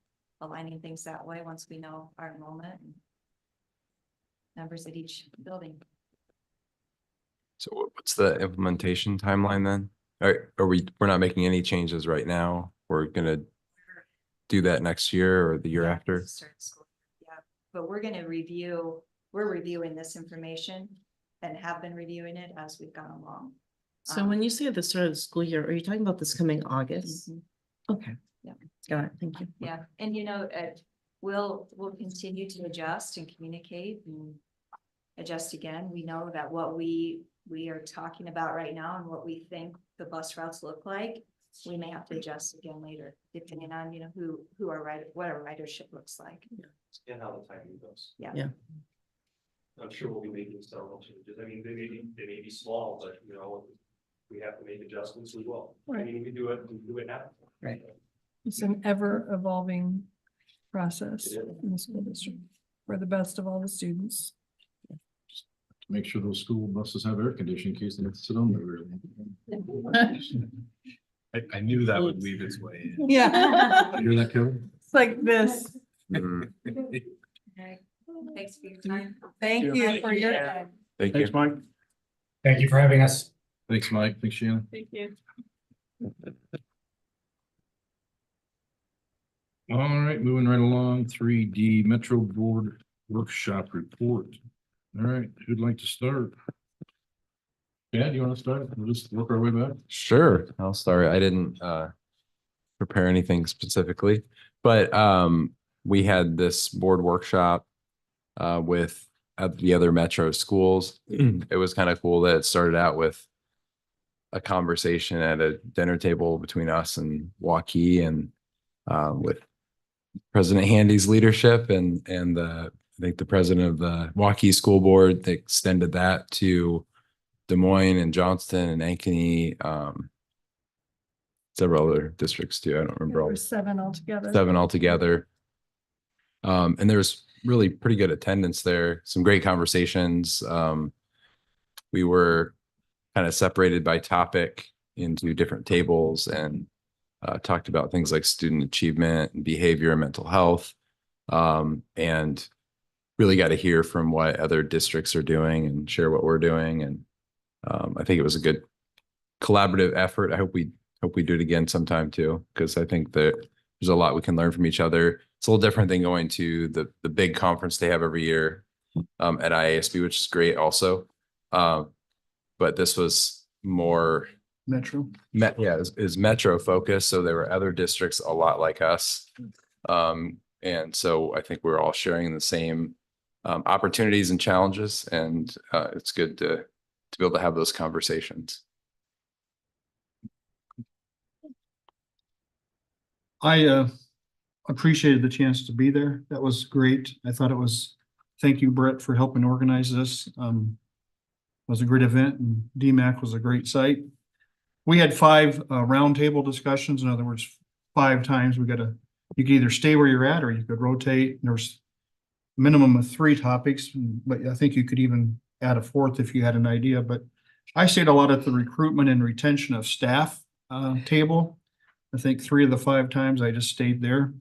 aligning things that way once we know our enrollment and numbers at each building. So what's the implementation timeline then? We're not making any changes right now? We're gonna do that next year or the year after? Start school. Yeah, but we're reviewing this information and have been reviewing it as we've gone along. So when you say at the start of the school year, are you talking about this coming August? Okay. Yeah. Got it. Thank you. Yeah, and we'll continue to adjust and communicate and adjust again. We know that what we are talking about right now and what we think the bus routes look like, we may have to adjust again later, depending on, what our ridership looks like. And how the timing goes. Yeah. Yeah. I'm sure we'll be making several changes. I mean, they may be small, but we have to make adjustments, we will. I Right. mean, we do it now. Right. It's an ever evolving process It is. in the school district for the best of all the students. Make sure those school buses have air conditioning in case they have to sit on there. I knew that would weave its way in. Yeah. You hear that, Kevin? It's like this. Mm, Okay. Thanks for your time. Thank you for your time. Thank you. Thanks, Mike. Thank you for having us. Thanks, Mike. Thanks, Shannon. Thank you. All right, moving right along, 3D Metro Board Workshop Report. All right, who'd like to start? Chad, you want to start? We'll just work our way back. Sure, I'll start. I didn't prepare anything specifically, but we had this board workshop with the other metro schools. It was kind of cool that it started out with a conversation at a dinner table between us and Waukee and with President Handy's leadership and I think the president of the Waukee School Board. They extended that to Des Moines and Johnston and Ankeny, several other districts too. I don't remember all. There were 7 altogether. 7 altogether. And there was really pretty good attendance there, some great conversations. We were kind of separated by topic into different tables and talked about things like student achievement and behavior and mental health. And really got to hear from what other districts are doing and share what we're doing. And I think it was a good collaborative effort. I hope we do it again sometime too, because I think that there's a lot we can learn from each other. It's a little different than going to the big conference they have every year at IASB, which is great also. But this was more Metro. is Metro focused. So there were other districts a lot like us. And so I think we're all sharing the same opportunities and challenges. And it's good to be able to have those conversations. I appreciated the chance to be there. That was great. I thought it was, thank you, Brett, for helping organize this. It was a great event and DMAC was a great site. We had 5 roundtable discussions. In other words, 5 times you could either stay where you're at or you could rotate. There was a minimum of 3 topics, but I think you could even add a 4th if you had an idea. But I stayed a lot at the recruitment and retention of staff table. I think 3 of the 5 times I just stayed there.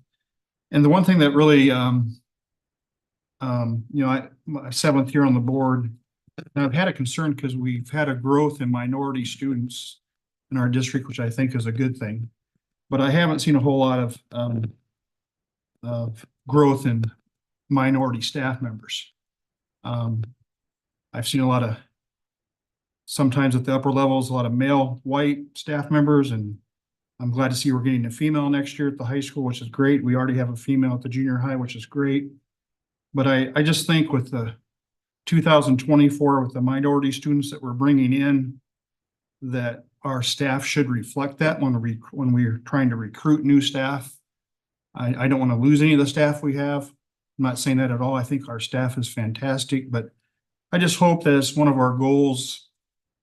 And the one thing that really, my 7th year on the board, and I've had a concern because we've had a growth in minority students in our district, which I think is a good thing. But I haven't seen a whole lot of growth in minority staff members. I've seen a lot of, sometimes at the upper levels, a lot of male white staff members, and I'm glad to see we're getting a female next year at the high school, which is great. We already have a female at the junior high, which is great. But I just think with the 2024 with the minority students that we're bringing in, that our staff should reflect that when we're trying to recruit new staff. I don't want to lose any of the staff we have. I'm not saying that at all. I think our staff is fantastic, but I just hope that it's one of our goals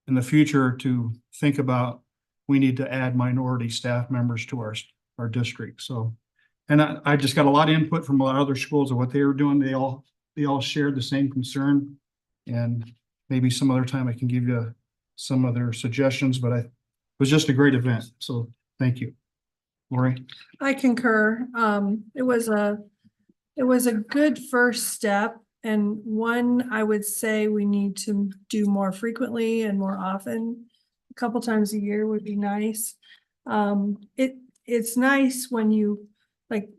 in the future to think about, we need to add minority staff members to our district. So, and I just got a lot of input from a lot of other schools of what they were doing. They all shared the same concern. And maybe some other time I can give you some other suggestions, but it was just a great event. So thank you. Lori? I concur. It was a good first step, and one I would say we need to do more frequently and more often. A couple times a year would be nice. It's nice when you like,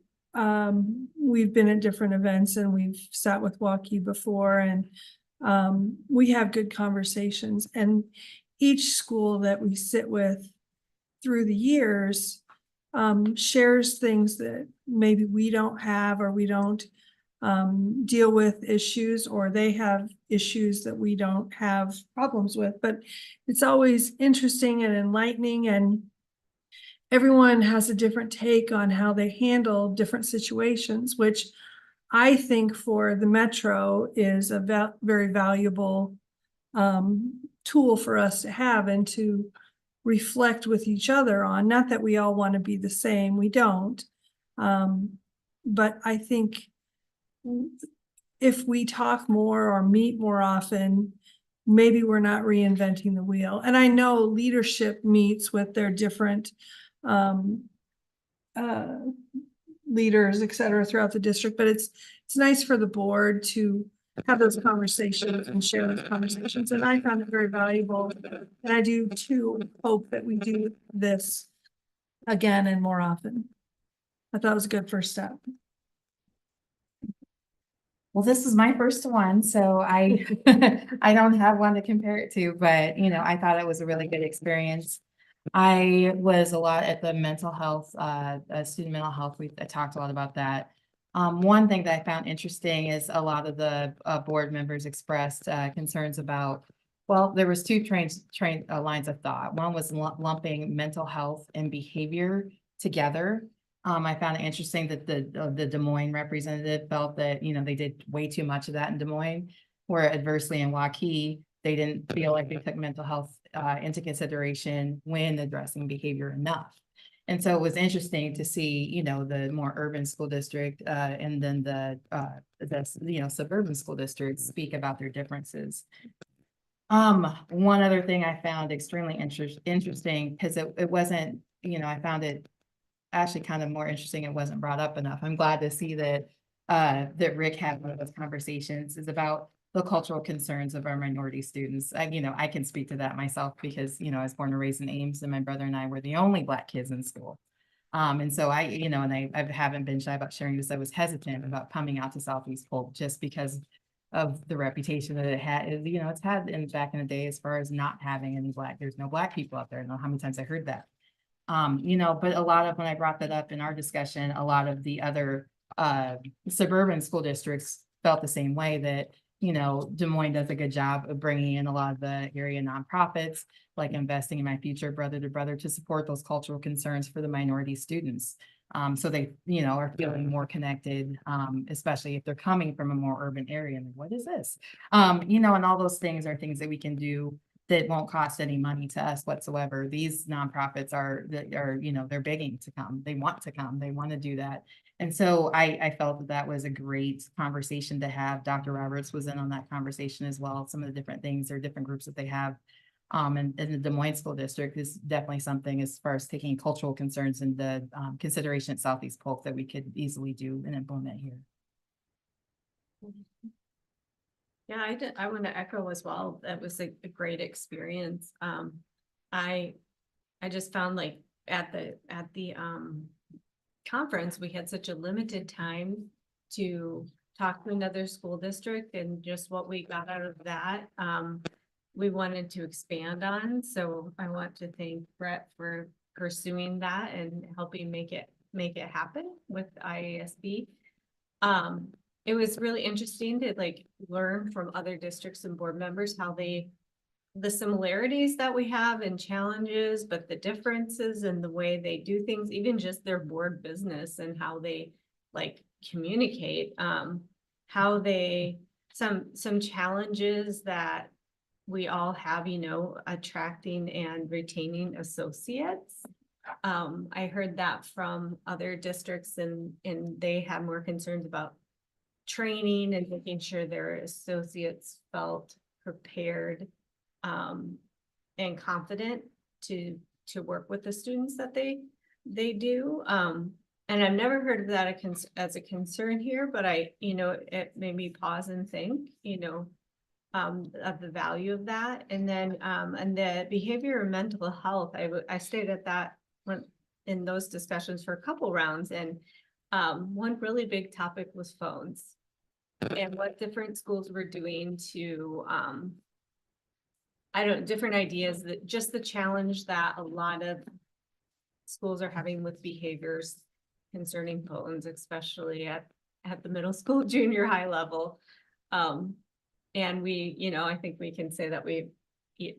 we've been at different events and we've sat with Waukee before, and we have good conversations, and each school that we sit with through the years shares things that maybe we don't have, or we don't deal with issues, or they have issues that we don't have problems with. But it's always interesting and enlightening, and everyone has a different take on how they handle different situations, which I think for the Metro is a very valuable tool for us to have and to reflect with each other on. Not that we all want to be the same, we don't. But I think if we talk more or meet more often, maybe we're not reinventing the wheel. And I know leadership meets with their different leaders, et cetera, throughout the district, but it's nice for the board to have those conversations and share those conversations. And I found it very valuable. And I do too hope that we do this again and more often. I thought it was a good first step. Well, this is my first one, so I I don't have one to compare it to, but I thought it was a really good experience. I was a lot at the mental health, student mental health. I talked a lot about that. One thing that I found interesting is a lot of the board members expressed concerns about, well, there was two lines of thought. One was lumping mental health and behavior together. I found it interesting that the Des Moines representative felt that, they did way too much of that in Des Moines, where adversely in Waukee, they didn't feel like they took mental health into consideration when addressing behavior enough. And so it was interesting to see, the more urban school district and then the suburban school districts speak about their differences. One other thing I found extremely interesting, because it wasn't, I found it actually kind of more interesting. It wasn't brought up enough. I'm glad to see that that Rick had one of those conversations is about the cultural concerns of our minority students. I can speak to that myself because, I was born and raised in Ames, and my brother and I were the only Black kids in school. And so I haven't been shy about sharing this. I was hesitant about coming out to Southeast Polk just because of the reputation that it had. It's had back in the day as far as not having any there's no Black people out there. I don't know how many times I heard that. But a lot of, when I brought that up in our discussion, a lot of the other suburban school districts felt the same way, that Des Moines does a good job of bringing in a lot of the area nonprofits, like Investing in My Future, Brother to Brother, to support those cultural concerns for the minority students. So they, are feeling more connected, especially if they're coming from a more urban area. And what is this? And all those things are things that we can do that won't cost any money to us whatsoever. These nonprofits are, they're begging to come. They want to come. They want to do that. And so I felt that was a great conversation to have. Dr. Roberts was in on that conversation as well. Some of the different things or different groups that they have. And the Des Moines School District is definitely something as far as taking cultural concerns into consideration at Southeast Polk that we could easily do and implement here. Yeah, I want to echo as well. That was a great experience. I just found like at the conference, we had such a limited time to talk to another school district, and just what we got out of that, we wanted to expand on. So I want to thank Brett for pursuing that and helping make it happen with IASB. it was really interesting to like learn from other districts and board members how the similarities that we have and challenges, but the differences in the way they do things, even just their board business and how they like communicate, how they, some challenges that we all have, you know, attracting and retaining associates. I heard that from other districts and they had more concerns about training and making sure their associates felt prepared and confident to work with the students that they do. And I've never heard of that as a concern here, but you know, it made me pause and think, you know, of the value of that. And then, and the behavior and mental health, I stayed at that when in those discussions for a couple rounds, and one really big topic was phones and what different schools were doing to, different ideas, that just the challenge that a lot of schools are having with behaviors concerning phones, especially at the middle school, junior high level. And we, you know, I think we can say that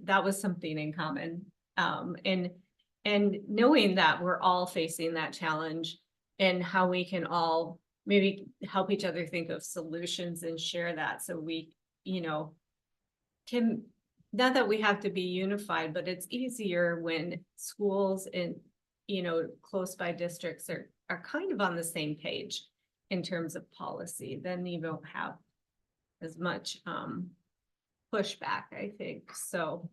that was something in common. And knowing that we're all facing that challenge and how we can all maybe help each other think of solutions and share that, so we, you know, can, not that we have to be unified, but it's easier when schools and, you know, close by districts are kind of on the same page in terms of policy. Then you don't have as much pushback, I think. So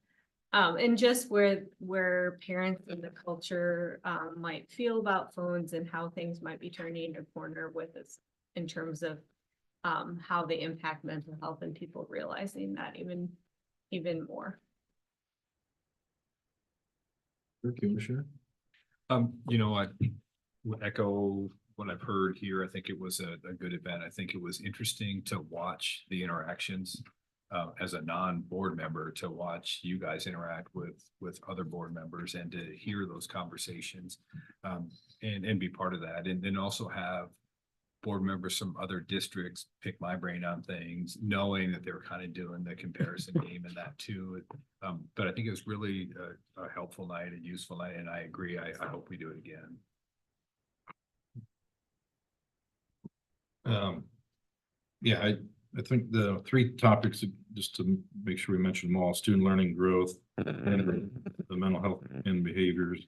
and just where parents and the culture might feel about phones and how things might be turning a corner with us in terms of how they impact mental health, and people realizing that even more. You know, I would echo what I've heard here. I think it was a good event. I think it was interesting to watch the interactions as a non-board member, to watch you guys interact with other board members and to hear those conversations and be part of that. And then also have board members from other districts pick my brain on things, knowing that they were kind of doing the comparison game and that too. But I think it was really a helpful night, a useful night, and I agree. I hope we do it again. Yeah, I think the three topics, just to make sure we mention them all: student learning, growth, and the mental health and behaviors,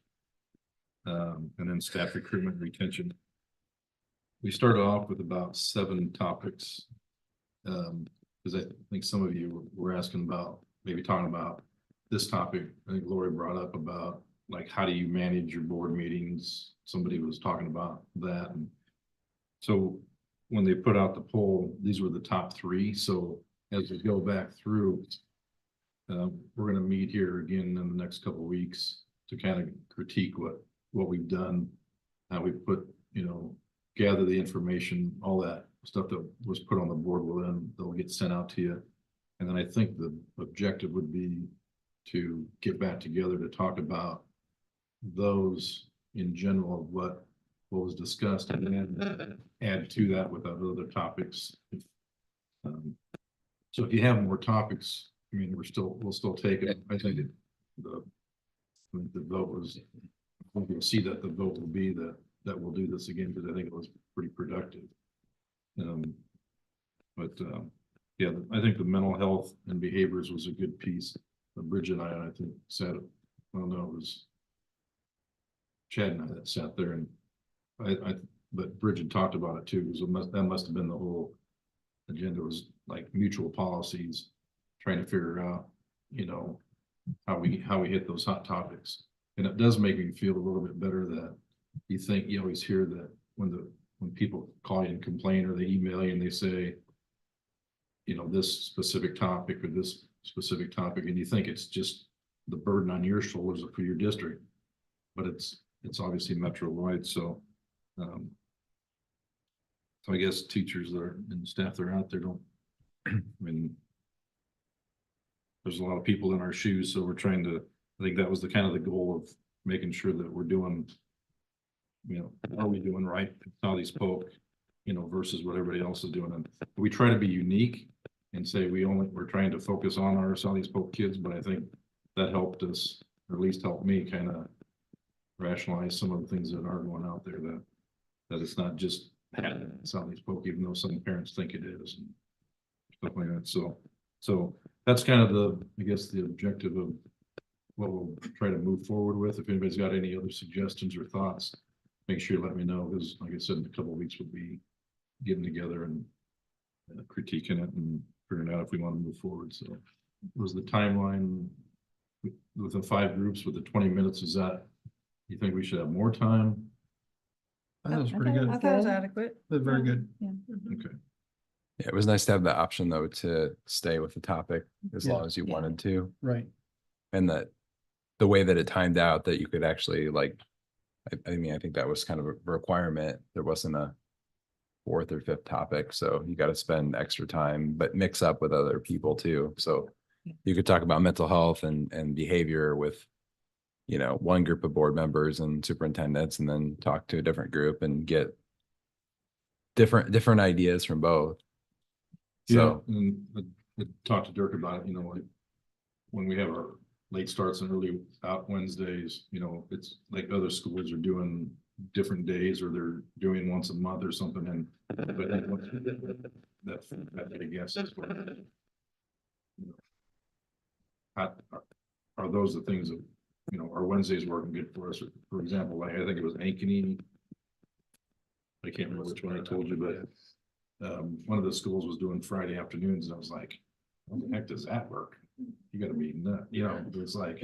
and then staff recruitment and retention. We started off with about 7 topics, because I think some of you were asking about, maybe talking about this topic. I think Lori brought up about, like, how do you manage your board meetings? Somebody was talking about that. And so when they put out the poll, these were the top 3. So as we go back through, we're going to meet here again in the next couple of weeks to kind of critique what we've done, how we put, you know, gather the information, all that stuff that was put on the board they'll get sent out to you. And then I think the objective would be to get back together to talk about those in general, what was discussed, and then add to that with other topics. So if you have more topics, I mean, we'll still take it. I think the vote was, you'll see that the vote will be that we'll do this again, because I think it was pretty productive. Yeah, I think the mental health and behaviors was a good piece. Bridget and I think said, well, no, it was Chad and I that sat there, and but Bridget talked about it too, because that must have been the whole agenda, was like mutual policies, trying to figure out, you know, how we hit those hot topics. And it does make me feel a little bit better that you always hear that when people call you and complain, or they email you and they say, you know, this specific topic or this specific topic, and you think it's just the burden on your shoulders for your district, but it's obviously metro-wide. So I guess teachers and staff that are out there don't, I mean, there's a lot of people in our shoes, so we're trying to, I think that was the kind of the goal of making sure that we're doing, you know, are we doing right at Southeast Polk? you know, versus what everybody else is doing. And we try to be unique and say we're trying to focus on our Southeast Polk kids, but I think that helped us, or at least helped me kind of rationalize some of the things that are going out there, that it's not just Southeast Polk, even though some parents think it is. And stuff like that. So that's kind of I guess the objective of what we'll try to move forward with. If anybody's got any other suggestions or thoughts, make sure you let me know, because like I said, in a couple of weeks we'll be getting together and critiquing it and figuring out if we want to move forward. So was the timeline with the 5 groups with the 20 minutes, is that, you think we should have more time? That was pretty I good. thought it was adequate. That's very good. Okay. Yeah, it was nice to have the option though to stay with the topic as Yeah. long as you Yeah. wanted to. Right. And that the way that it timed out, that you could actually like, I mean, I think that was kind of a requirement. There wasn't a 4th or 5th topic, so you got to spend extra time, but mix up with other people too. So you could talk about mental health and behavior with, you know, one group of board members and superintendents, and then talk to a different group and get different ideas from both. So Yeah, and I talked to Dirk about it, you know, like when we have our late starts and early out Wednesdays, you know, it's like other schools are doing different days, or they're doing once a month or something. And but I think that's, I guess, is what, you know, are those the things that, you know, are Wednesdays working good for us? For example, like I think it was Ankeny. I can't remember which one I told you, but one of the schools was doing Friday afternoons, and I was like, how the heck does that work? You gotta be nut, you know, it's like,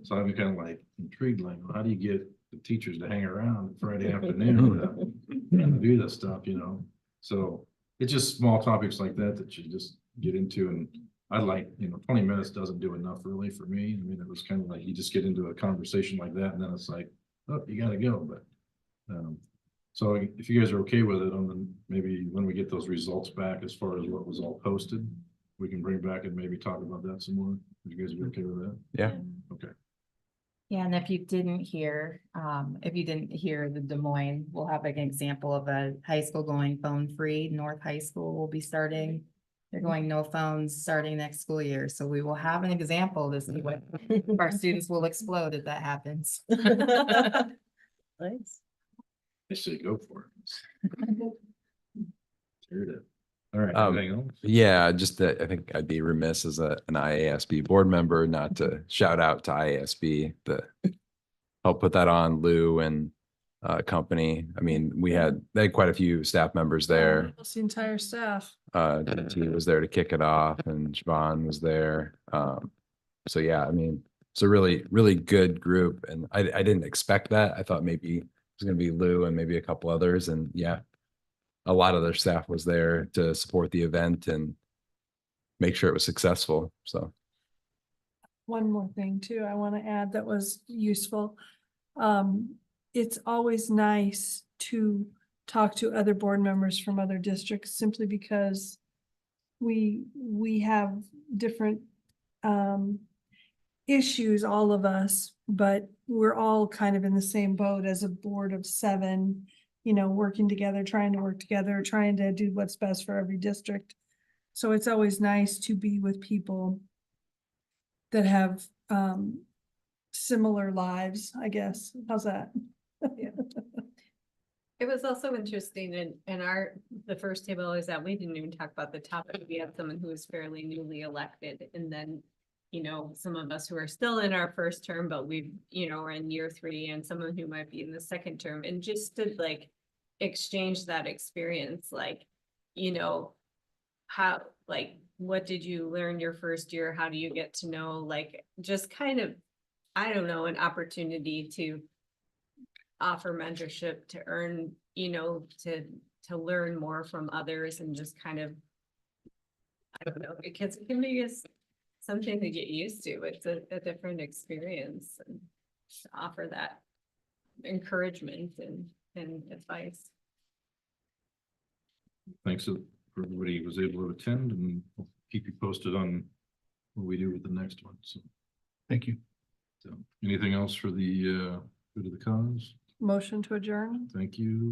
so I'm kind of like intrigued, like, well, how do you get the teachers to hang around Friday afternoon and do this stuff, you know? So it's just small topics like that you just get into, and I like, you know, 20 minutes doesn't do enough really for me. I mean, it was kind of like, you just get into a conversation like that, and then it's like, oh, you gotta go, but so if you guys are okay with it, then maybe when we get those results back, as far as what was all posted, we can bring back and maybe talk about that some more. Would you guys be okay with that? yeah, Okay. Yeah, and if you didn't hear the Des Moines, we'll have an example of a high school going phone free. North High School will be starting. They're going no phones starting next school year. So we will have an example to see what our students will explode if that happens. Nice. I say go for it. Tear it up. All right, Um, anything else? yeah, just that I think I'd be remiss as an IASB board member not to shout out to IASB that helped put that on, Lou and company. I mean, they had quite a few staff members there. Almost the entire staff. T was there to kick it off, and Siobhan was there. So yeah, I mean, it's a really, really good group, and I didn't expect that. I thought maybe it was gonna be Lou and maybe a couple others, and yeah, a lot of their staff was there to support the event and make sure it was successful. So One more thing too, I want to add that was useful. It's always nice to talk to other board members from other districts, simply because we have different issues, all of us, but we're all kind of in the same boat as a board of 7, you know, working together, trying to work together, trying to do what's best for every district. So it's always nice to be with people that have similar lives, I guess. How's that? It was also interesting in the first table is that we didn't even talk about the topic. We had someone who was fairly newly elected, and then, you know, some of us who are still in our first term, but we've, you know, are in year 3, and someone who might be in the second term, and just to like exchange that experience, like, you know, how, like, what did you learn your first year? How do you get to know, like, just kind of, I don't know, an opportunity to offer mentorship, to earn, you know, to learn more from others, and just kind of, I don't know, because it can be something to get used to. It's a different experience, and to offer that encouragement and advice. Thanks for everybody who was able to attend, and we'll keep you posted on what we do with the next one. So, Thank you. anything else for the good of the cause? Motion to adjourn? Thank you.